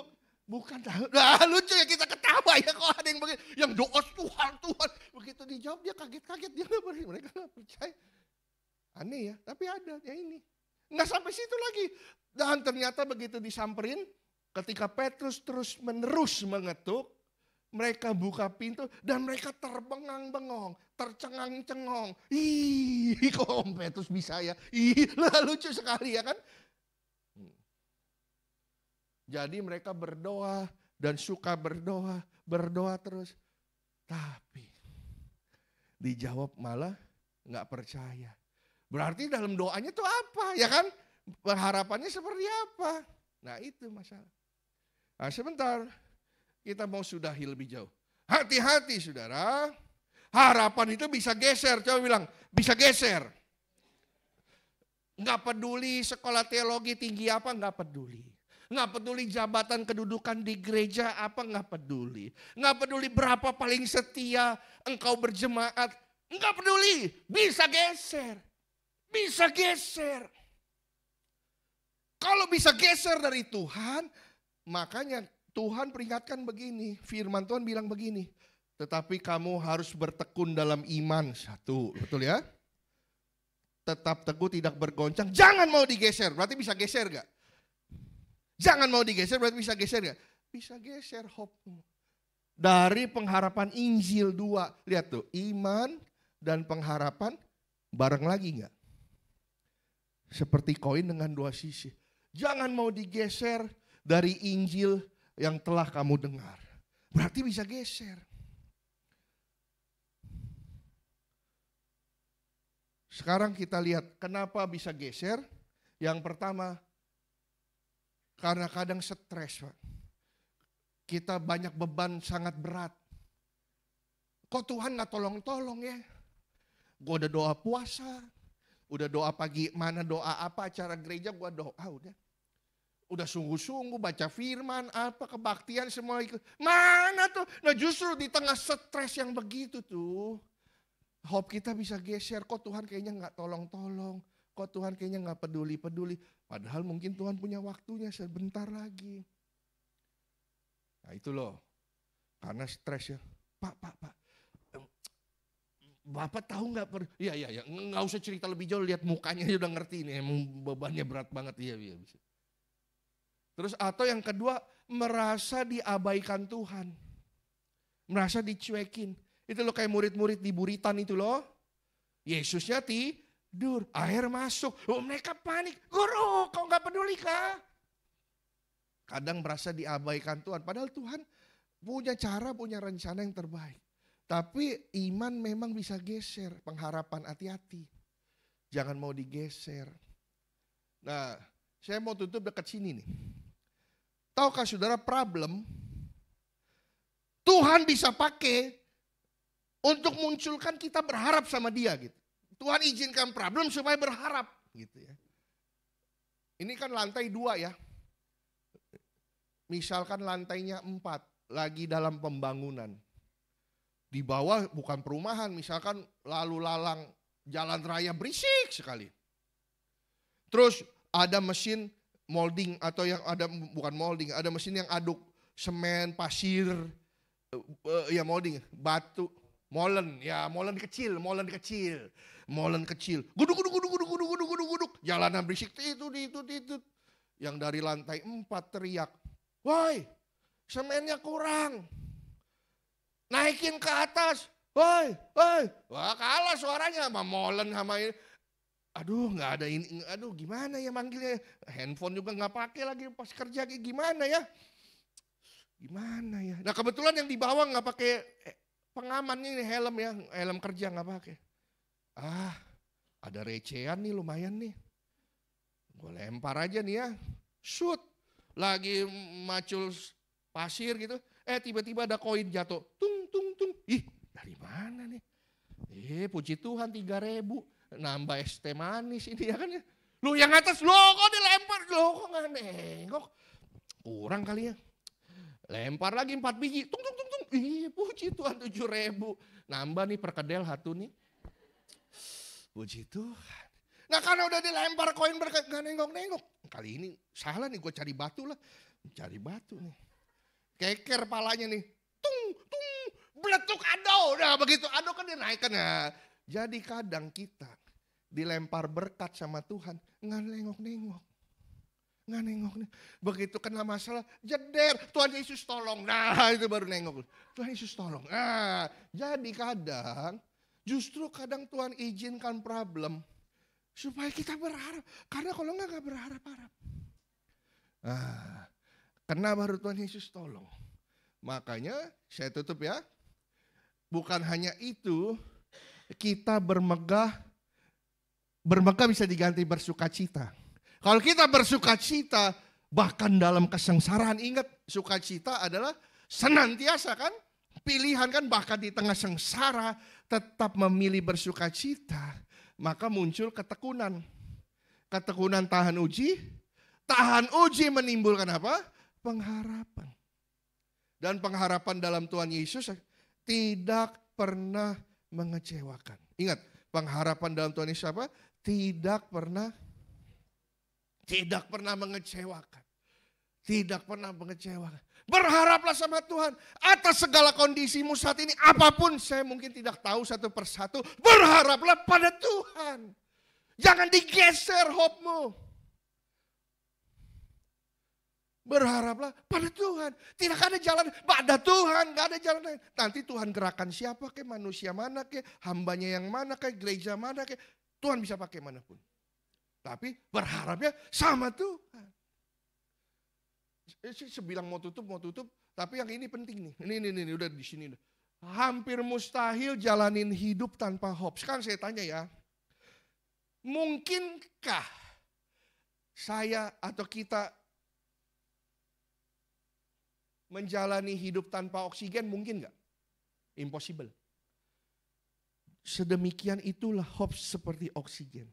Speaker 5: Bukan tahu. Nah, lucu ya, kita ketawa ya kok ada yang begitu. Yang doa Tuhan. Begitu dijawab dia kaget-kaget. Dia mereka gak percaya. Aneh ya, tapi ada ya ini. Nggak sampai situ lagi. Dan ternyata begitu disamperin, ketika Petrus terus menerus mengetuk, mereka buka pintu dan mereka terbengang-bengong, tercengang-cengong. Ih, kok Om Petrus bisa ya? Ih, lucu sekali ya kan? Jadi mereka berdoa dan suka berdoa terus. Tapi dijawab malah nggak percaya. Berarti dalam doanya itu apa ya kan? Harapannya seperti apa? Nah itu masalah. Nah sebentar, kita mau sudahi lebih jauh. Hati-hati saudara, harapan itu bisa geser. Coba bilang, bisa geser. Nggak peduli sekolah teologi tinggi apa, nggak peduli. Nggak peduli jabatan kedudukan di gereja apa, nggak peduli. Nggak peduli berapa paling setia engkau berjemaat, nggak peduli. Bisa geser. Bisa geser. Kalau bisa geser dari Tuhan, makanya Tuhan peringatkan begini. Firman Tuhan bilang begini. Tetapi kamu harus bertekun dalam iman. Satu, betul ya? Tetap teguh, tidak bergoncang. Jangan mau digeser, berarti bisa geser gak? Jangan mau digeser, berarti bisa geser gak? Bisa geser hope-mu. Dari pengharapan Injil 2. Lihat tuh, iman dan pengharapan bareng lagi gak? Seperti koin dengan dua sisi. Jangan mau digeser dari Injil yang telah kamu dengar. Berarti bisa geser. Sekarang kita lihat kenapa bisa geser. Yang pertama, karena kadang stres, Pak. Kita banyak beban sangat berat. Kok Tuhan gak tolong-tolong ya? Gue udah doa puasa, udah doa pagi, mana doa apa acara gereja gue doa udah. Udah sungguh-sungguh baca firman, apa kebaktian semua ikut. Mana tuh? Nah justru di tengah stres yang begitu tuh, hope kita bisa geser. Kok Tuhan kayaknya gak tolong-tolong. Kok Tuhan kayaknya gak peduli-peduli. Padahal mungkin Tuhan punya waktunya sebentar lagi. Nah itu loh. Karena stres ya. Pak. Bapak tahu gak? Iya. Gak usah cerita lebih jauh. Lihat mukanya udah ngerti ini. Emang bebannya berat banget. Iya. Terus atau yang kedua, merasa diabaikan Tuhan. Merasa dicuekin. Itu loh kayak murid-murid di Buritan itu loh. Yesusnya tidur, air masuk. Oh, mereka panik. Guru, kau gak peduli kah? Kadang merasa diabaikan Tuhan. Padahal Tuhan punya cara, punya rencana yang terbaik. Tapi iman memang bisa geser. Pengharapan, hati-hati. Jangan mau digeser. Nah, saya mau tutup dekat sini nih. Tahukah saudara problem Tuhan bisa pakai untuk munculkan kita berharap sama dia gitu. Tuhan izinkan problem supaya berharap gitu ya. Ini kan lantai 2 ya. Misalkan lantainya 4 lagi dalam pembangunan. Di bawah bukan perumahan, misalkan lalu lalang jalan raya berisik sekali. Terus ada mesin molding atau yang ada, bukan molding, ada mesin yang aduk semen, pasir, ya molding, batu, molen kecil. Guduk, jalanan berisik, itu. Yang dari lantai 4 teriak, woi, semennya kurang, naikin ke atas, woi. Wah, kalah suaranya sama molen sama ini. Aduh, nggak ada ini, aduh gimana ya manggilnya, handphone juga nggak pakai lagi pas kerja, gimana ya. Nah kebetulan yang di bawah nggak pakai pengamannya, ini helm ya, helm kerja nggak pakai. Ada recehan nih lumayan nih. Gue lempar aja nih ya, shoot, lagi macul pasir gitu, tiba-tiba ada koin jatuh, tung. Ih, dari mana nih? Puji Tuhan 3.000, nambah es teh manis ini ya kan ya. Lu yang atas, lo kok dilempar, lo kok nggak nengok, kurang kali ya. Lempar lagi 4 biji, tung. Ih, puji Tuhan 7.000, nambah nih perkedel satu nih. Puji Tuhan. Nah karena udah dilempar koin berkat gak nengok. Kali ini salah nih, gue cari batu nih. Keker palanya nih. Tung. Beletuk ado. Nah begitu ado kan dia naikkan ya. Jadi kadang kita dilempar berkat sama Tuhan. Gak nengok. Begitu kena masalah, jeder. Tuhan Yesus tolong. Nah itu baru nengok. Tuhan Yesus tolong. Nah jadi kadang, justru kadang Tuhan izinkan problem supaya kita berharap. Karena kalau enggak berharap-harap. Kena baru Tuhan Yesus tolong. Makanya saya tutup ya. Bukan hanya itu, kita bermegah bisa diganti bersukacita. Kalau kita bersukacita, bahkan dalam kesengsaraan, ingat sukacita adalah senantiasa kan. Pilihan kan, bahkan di tengah sengsara tetap memilih bersukacita. Maka muncul ketekunan. Ketekunan tahan uji menimbulkan apa? Pengharapan. Dan pengharapan dalam Tuhan Yesus tidak pernah mengecewakan. Ingat, pengharapan dalam Tuhan Yesus apa? Tidak pernah mengecewakan. Berharaplah sama Tuhan atas segala kondisimu saat ini, apapun saya mungkin tidak tahu satu persatu, berharaplah pada Tuhan. Jangan digeser hope-mu. Berharaplah pada Tuhan. Tidak ada jalan, ada Tuhan, gak ada jalan lain. Nanti Tuhan gerakan siapa ke, manusia mana ke, hambanya yang mana ke, gereja mana ke, Tuhan bisa pakai manapun. Tapi berharapnya sama Tuhan. Sebilang mau tutup, tapi yang ini penting nih. Ini udah di sini. Hampir mustahil jalanin hidup tanpa hope. Sekarang saya tanya ya, mungkinkah saya atau kita menjalani hidup tanpa oksigen? Mungkin nggak? Impossible. Sedemikian itulah hope seperti oksigen.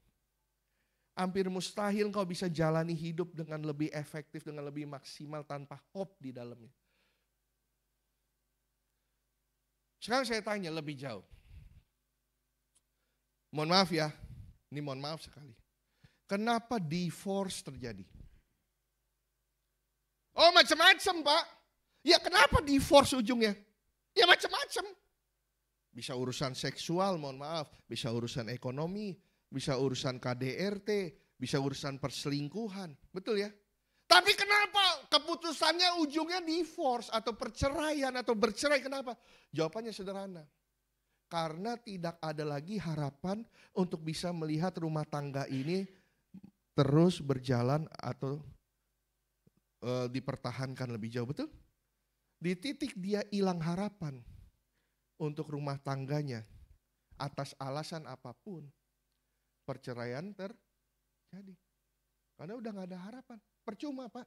Speaker 5: Hampir mustahil kau bisa jalani hidup dengan lebih efektif, dengan lebih maksimal tanpa hope di dalamnya. Sekarang saya tanya lebih jauh. Mohon maaf ya, ini mohon maaf sekali. Kenapa divorce terjadi? Oh macam-macam Pak. Ya kenapa divorce ujungnya? Ya macam-macam. Bisa urusan seksual, mohon maaf. Bisa urusan ekonomi. Bisa urusan KDRT, bisa urusan perselingkuhan, betul ya? Tapi kenapa keputusannya ujungnya divorce atau perceraian atau bercerai, kenapa? Jawabannya sederhana. Karena tidak ada lagi harapan untuk bisa melihat rumah tangga ini terus berjalan atau dipertahankan lebih jauh, betul? Di titik dia hilang harapan untuk rumah tangganya atas alasan apapun, perceraian terjadi. Karena udah gak ada harapan. Percuma Pak.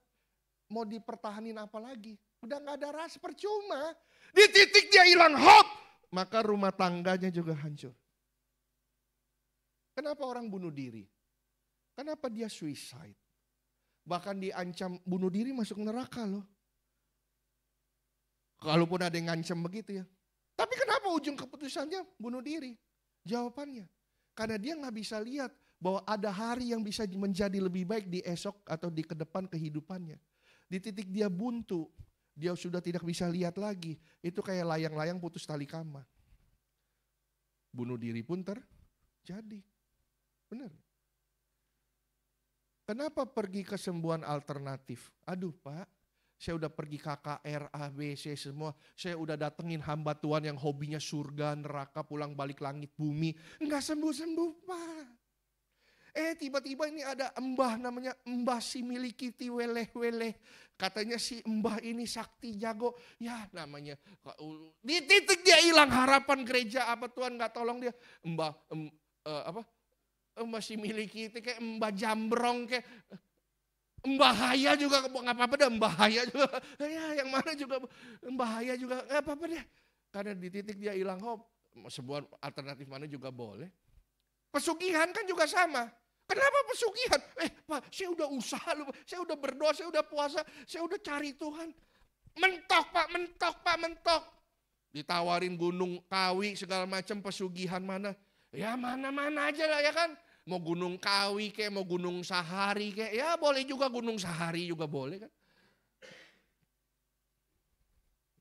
Speaker 5: Mau dipertahanin apa lagi? Udah gak ada rasa, percuma. Di titik dia hilang hope, maka rumah tangganya juga hancur. Kenapa orang bunuh diri? Kenapa dia suicide? Bahkan diancam bunuh diri masuk neraka loh. Kalaupun ada yang ngancam begitu ya. Tapi kenapa ujung keputusannya bunuh diri? Jawabannya, karena dia gak bisa lihat bahwa ada hari yang bisa menjadi lebih baik di esok atau di kedepan kehidupannya. Di titik dia buntu, dia sudah tidak bisa lihat lagi. Itu kayak layang-layang putus tali kama. Bunuh diri pun terjadi. Benar. Kenapa pergi kesembuhan alternatif? Aduh Pak, saya udah pergi KKR, ABC semua. Saya udah datengin hamba Tuhan yang hobinya surga, neraka, pulang balik langit, bumi. Enggak sembuh-sembuh Pak. Tiba-tiba ini ada mbah namanya Mbah Similikiti Weleh-weleh. Katanya si mbah ini sakti jago. Ya namanya. Di titik dia hilang harapan gereja apa Tuhan gak tolong dia. Mbah Similikiti kayak mbah Jambrong kayak. Mbahaya juga gak apa-apa deh, Mbahaya juga. Ya yang mana juga Mbahaya juga gak apa-apa deh. Karena di titik dia hilang hope. Sebuah alternatif mana juga boleh. Pesugihan kan juga sama. Kenapa pesugihan? Pak, saya udah usaha, saya udah berdoa, saya udah puasa, saya udah cari Tuhan. Mentok Pak, mentok Pak, mentok. Ditawarin Gunung Kawi segala macam pesugihan mana. Ya mana-mana aja lah ya kan. Mau Gunung Kawi kayak, mau Gunung Sahari kayak, ya boleh juga Gunung Sahari juga boleh kan.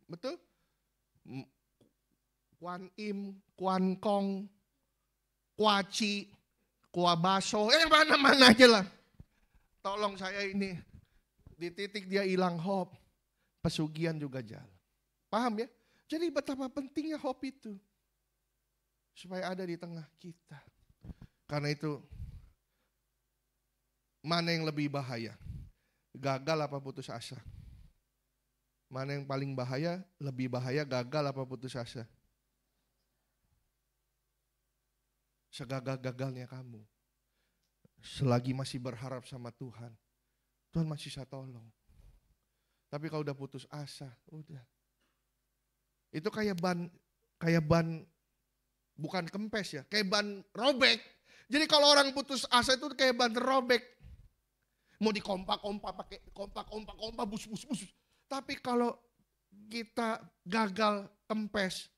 Speaker 5: Betul? Kuan Im, Kuan Kong, Kuaci, Kuabaso, mana-mana aja lah. Tolong saya ini, di titik dia hilang hope, pesugihan juga jalan. Paham ya? Jadi betapa pentingnya hope itu. Supaya ada di tengah kita. Karena itu, mana yang lebih bahaya? Gagal apa putus asa? Mana yang paling bahaya? Lebih bahaya gagal apa putus asa? Segagal-gagalnya kamu, selagi masih berharap sama Tuhan, Tuhan masih bisa tolong. Tapi kalau udah putus asa, udah. Itu kayak ban bukan kempes ya, kayak ban robek. Jadi kalau orang putus asa itu kayak ban robek. Mau dikompak-kompak, pakai kompak-kompak, bus. Tapi kalau kita gagal kempes,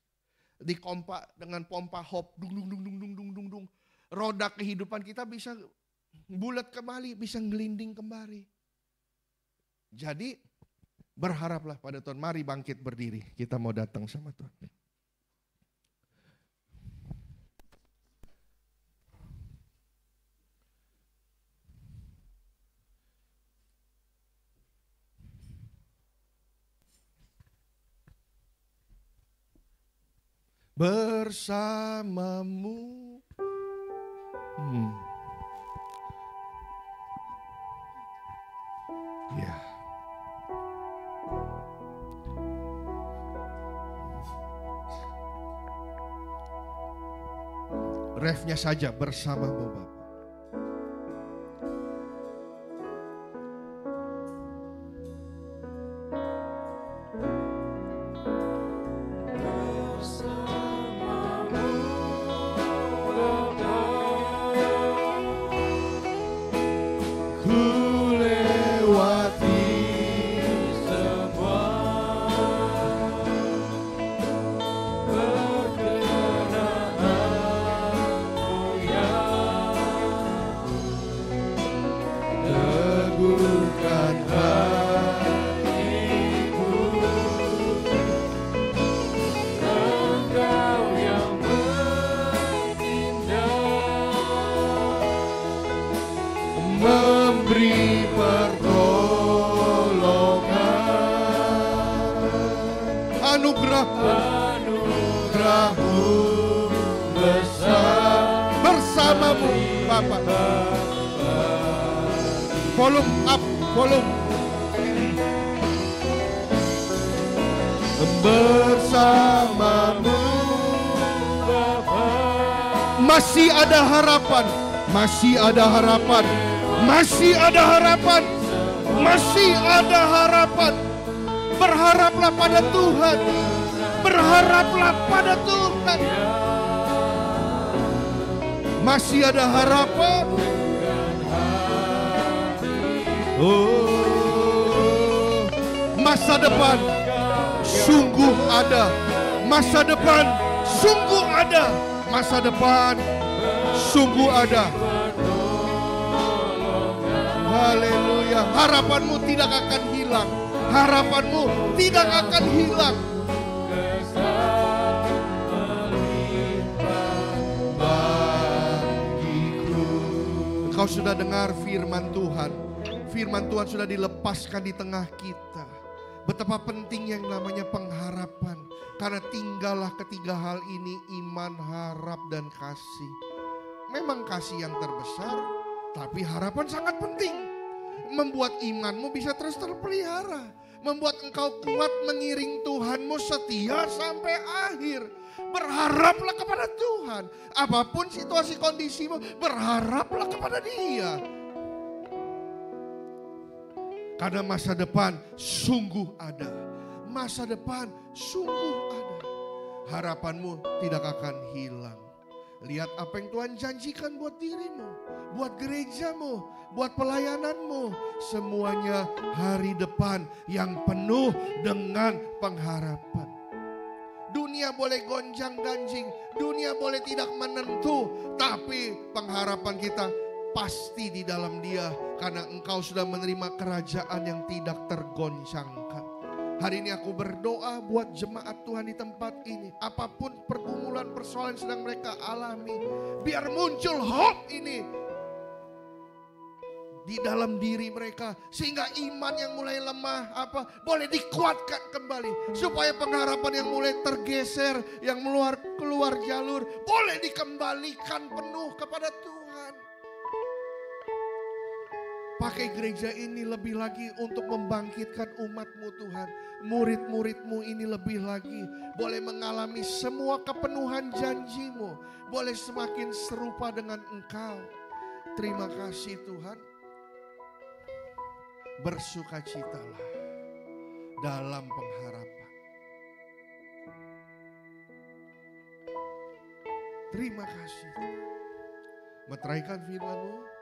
Speaker 5: dikompak dengan pompa hop, dung. Roda kehidupan kita bisa bulat kembali, bisa ngelinding kembali. Jadi berharaplah pada Tuhan. Mari bangkit berdiri, kita mau datang sama Tuhan. Bersamamu. Ya. Refnya saja, bersamamu Bapak. Volume up, volume. Bersamamu masih ada harapan, masih ada harapan, masih ada harapan, masih ada harapan. Berharaplah pada Tuhan, berharaplah pada Tuhan. Masih ada harapan. Oh, masa depan sungguh ada, masa depan sungguh ada, masa depan sungguh ada. Haleluya. Harapanmu tidak akan hilang. Harapanmu tidak akan hilang. Kau sudah dengar firman Tuhan. Firman Tuhan sudah dilepaskan di tengah kita. Betapa penting yang namanya pengharapan. Karena tinggallah ketiga hal ini, iman, harap, dan kasih. Memang kasih yang terbesar, tapi harapan sangat penting. Membuat imanmu bisa terus terpelihara. Membuat engkau kuat mengiring Tuhanmu setia sampai akhir. Berharaplah kepada Tuhan. Apapun situasi kondisimu, berharaplah kepada Dia. Karena masa depan sungguh ada. Masa depan sungguh ada. Harapanmu tidak akan hilang. Lihat apa yang Tuhan janjikan buat dirimu, buat gerejamu, buat pelayananmu. Semuanya hari depan yang penuh dengan pengharapan. Dunia boleh gonjang-ganjing, dunia boleh tidak menentu, tapi pengharapan kita pasti di dalam Dia. Karena engkau sudah menerima kerajaan yang tidak tergoncangkan. Hari ini aku berdoa buat jemaat Tuhan di tempat ini. Apapun pergumulan persoalan yang sedang mereka alami, biar muncul hope ini di dalam diri mereka. Sehingga iman yang mulai lemah boleh dikuatkan kembali. Supaya pengharapan yang mulai tergeser, yang keluar jalur, boleh dikembalikan penuh kepada Tuhan. Pakai gereja ini lebih lagi untuk membangkitkan umat-Mu Tuhan. Murid-murid-Mu ini lebih lagi boleh mengalami semua kepenuhan janji-Mu. Boleh semakin serupa dengan Engkau. Terima kasih Tuhan. Bersukacitalah dalam pengharapan. Terima kasih Tuhan. Meteraikan firman-Mu.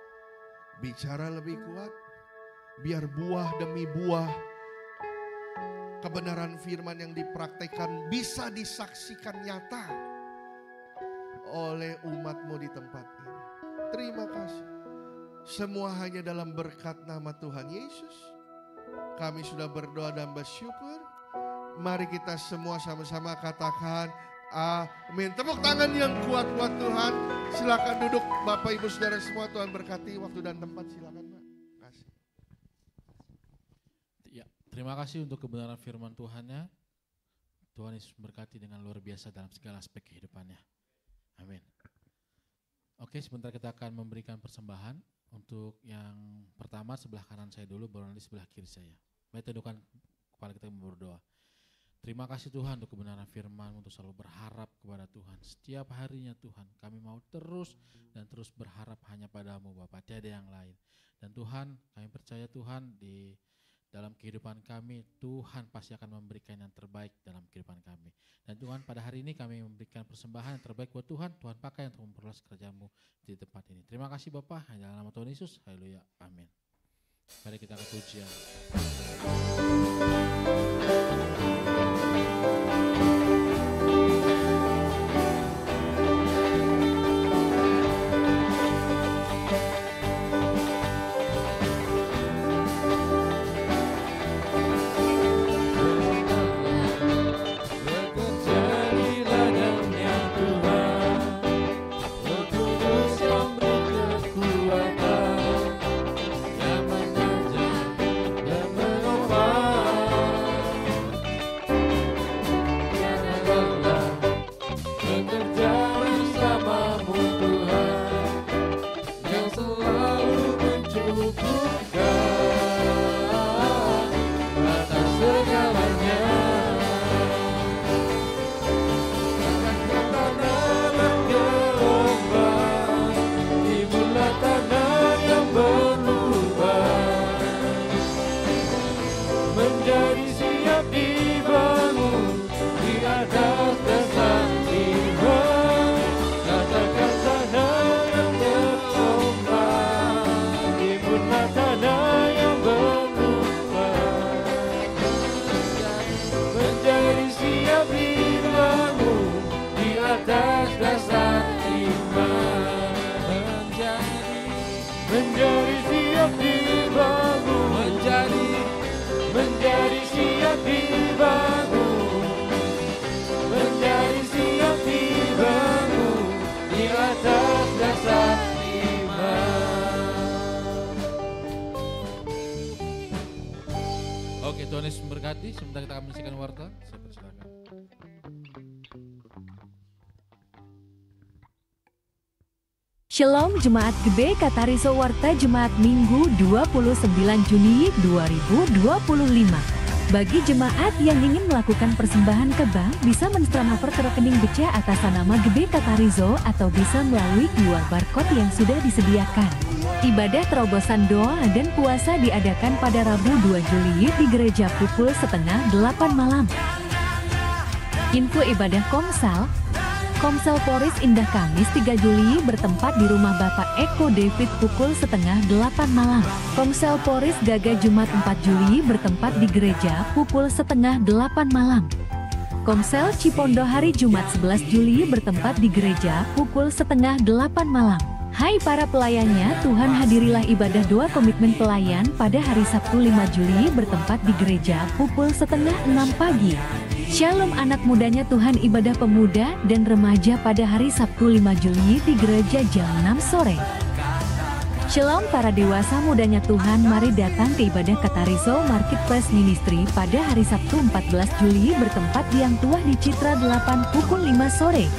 Speaker 5: Bicara lebih kuat, biar buah demi buah kebenaran firman yang dipraktekkan bisa disaksikan nyata oleh umat-Mu di tempat ini. Terima kasih. Semua hanya dalam berkat nama Tuhan Yesus. Kami sudah berdoa dan bersyukur. Mari kita semua sama-sama katakan amin. Tepuk tangan yang kuat buat Tuhan. Silakan duduk Bapak Ibu Saudara semua. Tuhan berkati waktu dan tempat. Silakan Pak. Kasih.
Speaker 2: Ya, terima kasih untuk kebenaran firman Tuhannya. Tuhan Yesus berkati dengan luar biasa dalam segala aspek kehidupannya. Amin. Oke, sebentar kita akan memberikan persembahan. Untuk yang pertama sebelah kanan saya dulu, baru nanti sebelah kiri saya. Mari tundukkan kepala kita berdoa. Terima kasih Tuhan untuk kebenaran firman, untuk selalu berharap kepada Tuhan. Setiap harinya Tuhan, kami mau terus dan terus berharap hanya padamu Bapa, tiada yang lain. Dan Tuhan, kami percaya Tuhan di dalam kehidupan kami, Tuhan pasti akan memberikan yang terbaik dalam kehidupan kami. Dan Tuhan, pada hari ini kami memberikan persembahan yang terbaik buat Tuhan. Tuhan pakai untuk memperluas kerja-Mu di tempat ini. Terima kasih Bapa, hanya dalam nama Tuhan Yesus. Haleluya, amin. Mari kita ke pujian.
Speaker 4: Menjadi siap di menjadi siap dibangun, menjadi siap dibangun di atas dasar iman.
Speaker 2: Oke, Tuhan Yesus memberkati. Sebentar kita akan menyaksikan warta. Saya persilakan.
Speaker 6: Shalom Jemaat Gede Katariso Warta Jemaat Minggu 29 Juni 2025. Bagi jemaat yang ingin melakukan persembahan ke bank bisa mentransfer ke rekening BCA atas nama Gede Katarizo atau bisa melalui QR barcode yang sudah disediakan. Ibadah terobosan doa dan puasa diadakan pada Rabu 2 Juli di gereja pukul 7:30 malam. Info ibadah Komsel Polres Indah Kamis 3 Juli bertempat di rumah Bapak Eko David pukul 7:30 malam. Komsel Polres Gaga Jumat 4 Juli bertempat di gereja pukul 7:30 malam. Komsel Cipondo hari Jumat 11 Juli bertempat di gereja pukul 7:30 malam. Hai para pelayannya, Tuhan hadirilah ibadah doa komitmen pelayan pada hari Sabtu 5 Juli bertempat di gereja pukul 5:30 pagi. Shalom anak mudanya Tuhan ibadah pemuda dan remaja pada hari Sabtu 5 Juli di gereja jam 6 sore. Shalom para dewasa mudanya Tuhan, mari datang ke ibadah Katarizo Marketplace Ministry pada hari Sabtu 14 Juli bertempat di Yang Tuah di Citra 8 pukul 5 sore.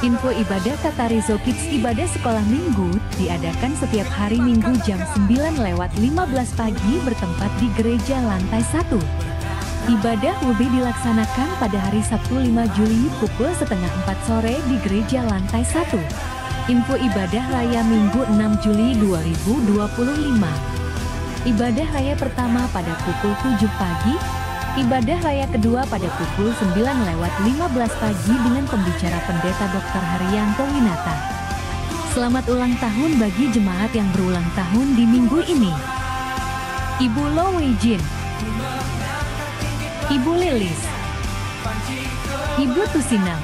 Speaker 6: Info ibadah Katarizo Kids ibadah sekolah minggu diadakan setiap hari Minggu jam 9:15 pagi bertempat di gereja lantai 1. Ibadah lebih dilaksanakan pada hari Sabtu 5 Juli pukul 3:30 sore di gereja lantai 1. Info ibadah raya Minggu 6 Juli 2025. Ibadah raya pertama pada pukul 7 pagi. Ibadah raya kedua pada pukul 9:15 pagi dengan pembicara Pendeta Dr. Haryanto Winata. Selamat ulang tahun bagi jemaat yang berulang tahun di minggu ini. Ibu Lo Wei-jin, Ibu Lilis, Ibu Tusinang,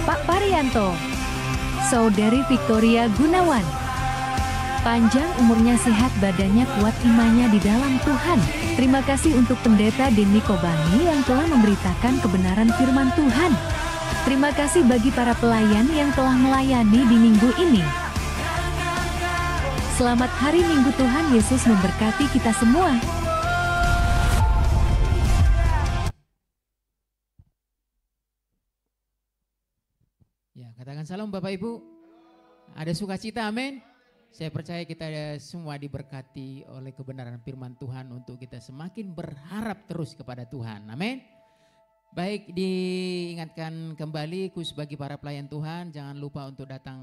Speaker 6: Pak Parianto, Saudari Victoria Gunawan. Panjang umurnya, sehat badannya, kuat imannya di dalam Tuhan. Terima kasih untuk Pendeta Denny Kobani yang telah memberitakan kebenaran firman Tuhan. Terima kasih bagi para pelayan yang telah melayani di minggu ini. Selamat hari Minggu, Tuhan Yesus memberkati kita semua.
Speaker 3: Ya, katakan salam Bapak Ibu. Ada sukacita, amin. Saya percaya kita semua diberkati oleh kebenaran firman Tuhan untuk kita semakin berharap terus kepada Tuhan. Amin. Baik, diingatkan kembali khusus bagi para pelayan Tuhan, jangan lupa untuk datang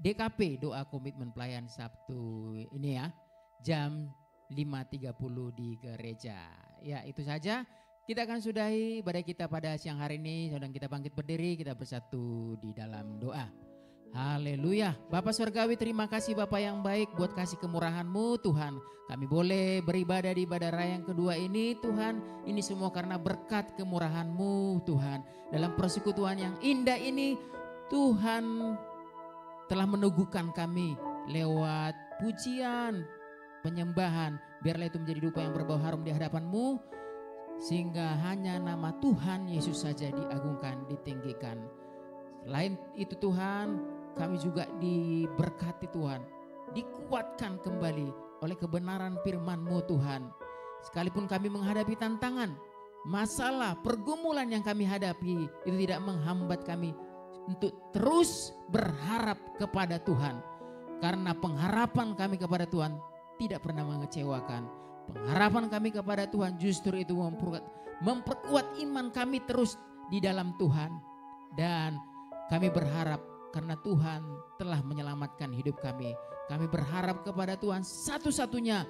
Speaker 3: DKP, doa komitmen pelayan Sabtu ini ya, jam 5.30 di gereja. Ya, itu saja. Kita akan sudahi ibadah kita pada siang hari ini. Sedang kita bangkit berdiri, kita bersatu di dalam doa. Haleluya. Bapak Surgawi, terima kasih Bapak yang baik buat kasih kemurahan-Mu Tuhan. Kami boleh beribadah di ibadah raya yang kedua ini Tuhan. Ini semua karena berkat kemurahan-Mu Tuhan. Dalam persekutuan yang indah ini Tuhan telah meneguhkan kami lewat pujian, penyembahan. Biarlah itu menjadi dupa yang berbau harum di hadapan-Mu. Sehingga hanya nama Tuhan Yesus saja diagungkan, ditinggikan. Selain itu Tuhan, kami juga diberkati Tuhan, dikuatkan kembali oleh kebenaran firman-Mu Tuhan. Sekalipun kami menghadapi tantangan, masalah, pergumulan yang kami hadapi, itu tidak menghambat kami untuk terus berharap kepada Tuhan. Karena pengharapan kami kepada Tuhan tidak pernah mengecewakan. Pengharapan kami kepada Tuhan justru itu memperkuat iman kami terus di dalam Tuhan. Dan kami berharap karena Tuhan telah menyelamatkan hidup kami. Kami berharap kepada Tuhan satu-satunya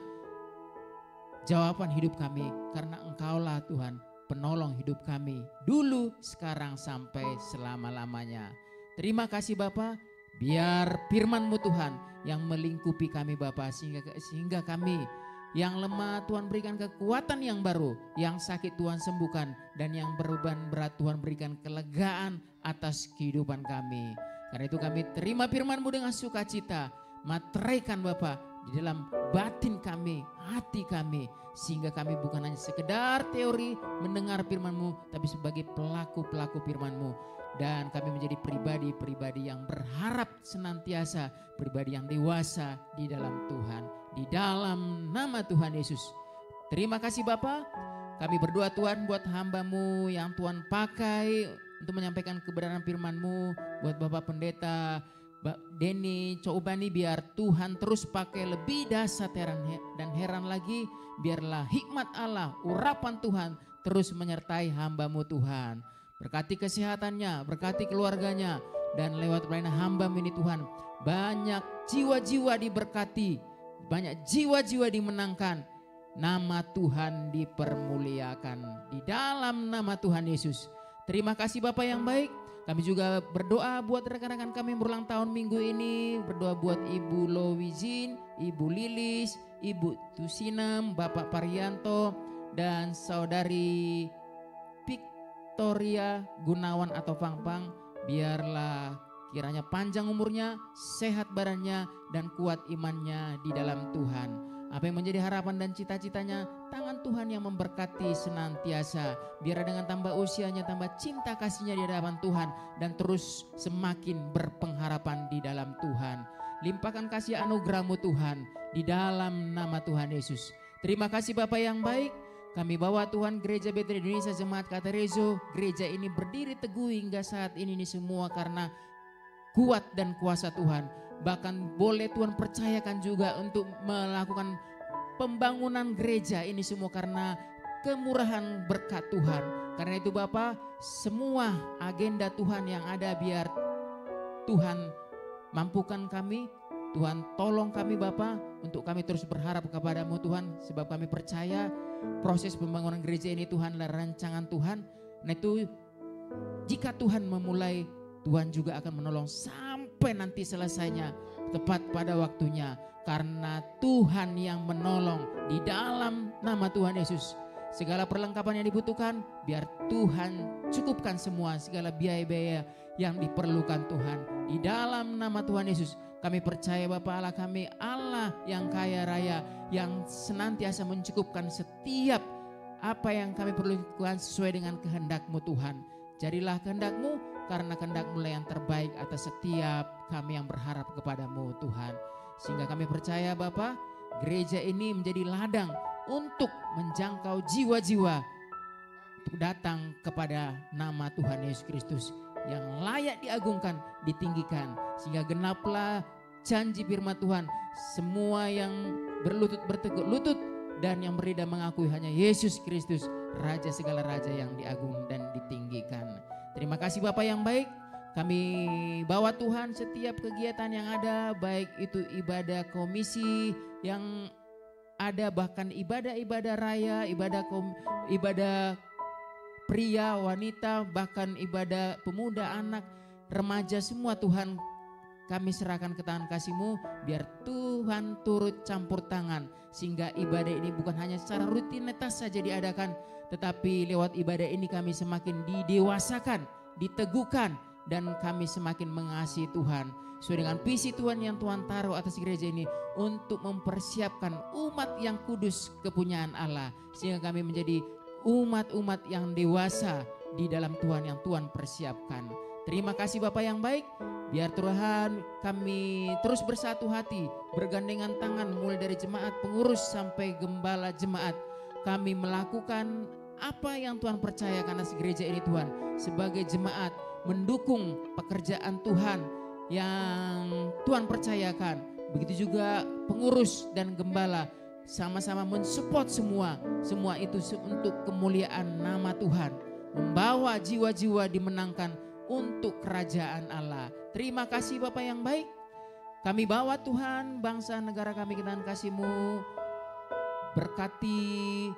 Speaker 3: jawaban hidup kami. Karena Engkaulah Tuhan penolong hidup kami. Dulu, sekarang, sampai selama-lamanya. Terima kasih Bapa. Biar firman-Mu Tuhan yang melingkupi kami Bapa. Sehingga kami Yang lemah Tuhan berikan kekuatan yang baru, yang sakit Tuhan sembuhkan, dan yang beban berat Tuhan berikan kelegaan atas kehidupan kami. Karena itu kami terima firman-Mu dengan sukacita, materaikan Bapa di dalam batin kami, hati kami, sehingga kami bukan hanya sekedar teori mendengar firman-Mu, tapi sebagai pelaku-pelaku firman-Mu. Dan kami menjadi pribadi-pribadi yang berharap senantiasa, pribadi yang dewasa di dalam Tuhan, di dalam nama Tuhan Yesus. Terima kasih Bapa. Kami berdoa Tuhan buat hamba-Mu yang Tuhan pakai untuk menyampaikan kebenaran firman-Mu, buat Bapak Pendeta Denny Coubani, biar Tuhan terus pakai lebih dahsyat dan heran lagi. Biarlah hikmat Allah, urapan Tuhan terus menyertai hamba-Mu Tuhan. Berkati kesehatannya, berkati keluarganya, dan lewat pelayanan hamba-Mu ini Tuhan, banyak jiwa-jiwa diberkati, banyak jiwa-jiwa dimenangkan, nama Tuhan dipermuliakan di dalam nama Tuhan Yesus. Terima kasih Bapak yang baik. Kami juga berdoa buat rekan-rekan kami yang berulang tahun minggu ini, berdoa buat Ibu Lowijin, Ibu Lilis, Ibu Tusinem, Bapak Parianto, dan Saudari Victoria Gunawan atau Pangpang. Biarlah kiranya panjang umurnya, sehat badannya, dan kuat imannya di dalam Tuhan. Apa yang menjadi harapan dan cita-citanya, tangan Tuhan yang memberkati senantiasa. Biar dengan tambah usianya, tambah cinta kasihnya di hadapan Tuhan, dan terus semakin berpengharapan di dalam Tuhan. Limpahkan kasih anugerah-Mu Tuhan di dalam nama Tuhan Yesus. Terima kasih Bapak yang baik. Kami bawa Tuhan Gereja Betel Indonesia Jemaat Katerezo. Gereja ini berdiri teguh hingga saat ini semua karena kuat dan kuasa Tuhan. Bahkan boleh Tuhan percayakan juga untuk melakukan pembangunan gereja ini semua karena kemurahan berkat Tuhan. Karena itu Bapak, semua agenda Tuhan yang ada biar Tuhan mampukan kami. Tuhan tolong kami Bapak untuk kami terus berharap kepada-Mu Tuhan. Sebab kami percaya proses pembangunan gereja ini Tuhan adalah rancangan Tuhan. Nah itu jika Tuhan memulai, Tuhan juga akan menolong sampai nanti selesainya tepat pada waktunya. Karena Tuhan yang menolong di dalam nama Tuhan Yesus. Segala perlengkapan yang dibutuhkan biar Tuhan cukupkan semua segala biaya-biaya yang diperlukan Tuhan. Di dalam nama Tuhan Yesus kami percaya Bapa Allah kami, Allah yang kaya raya, yang senantiasa mencukupkan setiap apa yang kami perlu lakukan sesuai dengan kehendak-Mu Tuhan. Jadilah kehendak-Mu, karena kehendak-Mu yang terbaik atas setiap kami yang berharap kepada-Mu Tuhan. Sehingga kami percaya Bapa, gereja ini menjadi ladang untuk menjangkau jiwa-jiwa untuk datang kepada nama Tuhan Yesus Kristus yang layak diagungkan, ditinggikan, sehingga genaplah janji firman Tuhan, semua yang berlutut bertekuk lutut dan yang berlidah mengakui hanya Yesus Kristus, Raja segala raja yang diagung dan ditinggikan. Terima kasih Bapak yang baik. Kami bawa Tuhan setiap kegiatan yang ada, baik itu ibadah komisi yang ada, bahkan ibadah-ibadah raya, ibadah pria, wanita, bahkan ibadah pemuda, anak, remaja, semua Tuhan kami serahkan ke tangan kasih-Mu. Biar Tuhan turut campur tangan sehingga ibadah ini bukan hanya secara rutinitas saja diadakan, tetapi lewat ibadah ini kami semakin didewasakan, diteguhkan, dan kami semakin mengasihi Tuhan sesuai dengan visi Tuhan yang Tuhan taruh atas gereja ini untuk mempersiapkan umat yang kudus kepunyaan Allah, sehingga kami menjadi umat-umat yang dewasa di dalam Tuhan yang Tuhan persiapkan. Terima kasih Bapak yang baik. Biar Tuhan kami terus bersatu hati, bergandengan tangan mulai dari jemaat pengurus sampai gembala jemaat. Kami melakukan apa yang Tuhan percayakan atas gereja ini Tuhan. Sebagai jemaat mendukung pekerjaan Tuhan yang Tuhan percayakan. Begitu juga pengurus dan gembala sama-sama mensupport semua itu untuk kemuliaan nama Tuhan, membawa jiwa-jiwa dimenangkan untuk kerajaan Allah. Terima kasih Bapak yang baik. Kami bawa Tuhan bangsa negara kami ke tangan kasih-Mu. Berkati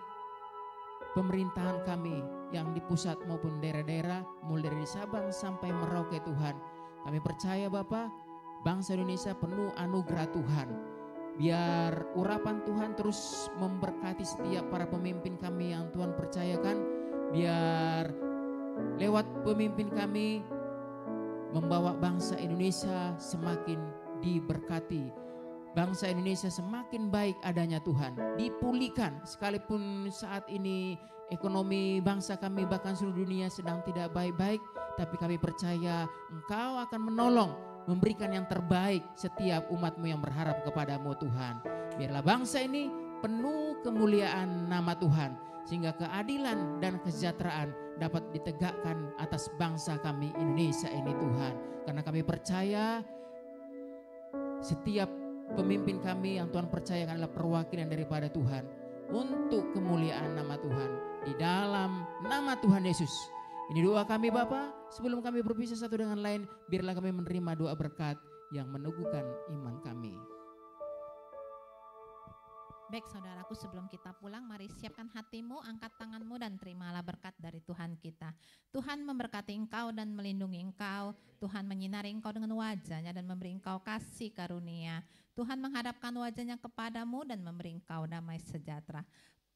Speaker 3: pemerintahan kami yang di pusat maupun daerah-daerah, mulai dari Sabang sampai Merauke Tuhan. Kami percaya Bapak, bangsa Indonesia penuh anugerah Tuhan. Biar urapan Tuhan terus memberkati setiap para pemimpin kami yang Tuhan percayakan. Biar lewat pemimpin kami membawa bangsa Indonesia semakin diberkati. Bangsa Indonesia semakin baik adanya Tuhan, dipulihkan. Sekalipun saat ini ekonomi bangsa kami bahkan seluruh dunia sedang tidak baik-baik, tapi kami percaya Engkau akan menolong, memberikan yang terbaik setiap umat-Mu yang berharap kepadamu Tuhan. Biarlah bangsa ini penuh kemuliaan nama Tuhan, sehingga keadilan dan kesejahteraan dapat ditegakkan atas bangsa kami Indonesia ini Tuhan. Karena kami percaya setiap pemimpin kami yang Tuhan percayakan adalah perwakilan daripada Tuhan untuk kemuliaan nama Tuhan. Di dalam nama Tuhan Yesus. Ini doa kami Bapa. Sebelum kami berpisah satu dengan lain, biarlah kami menerima doa berkat yang meneguhkan iman kami.
Speaker 7: Baik saudaraku, sebelum kita pulang, mari siapkan hatimu, angkat tanganmu dan terimalah berkat dari Tuhan kita. Tuhan memberkati engkau dan melindungi engkau. Tuhan menyinari engkau dengan wajahnya dan memberi engkau kasih karunia. Tuhan menghadapkan wajahnya kepadamu dan memberi engkau damai sejahtera.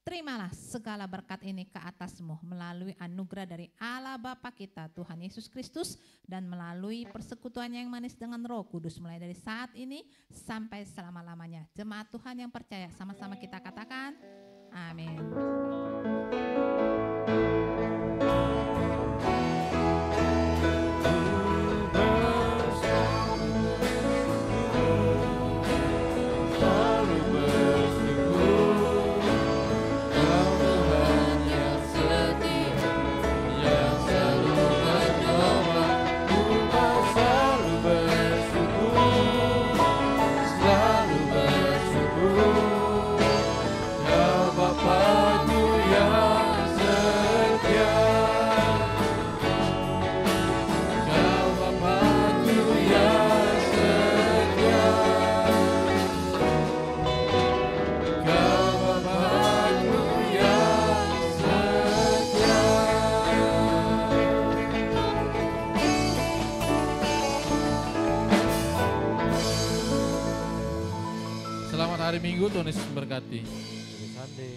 Speaker 7: Terimalah segala berkat ini ke atasmu melalui anugerah dari Allah Bapa kita, Tuhan Yesus Kristus, dan melalui persekutuannya yang manis dengan Roh Kudus mulai dari saat ini sampai selama-lamanya. Jemaat Tuhan yang percaya, sama-sama kita katakan, amin.
Speaker 2: Hari Minggu, Tuhan Yesus memberkati.
Speaker 4: Happy Sunday.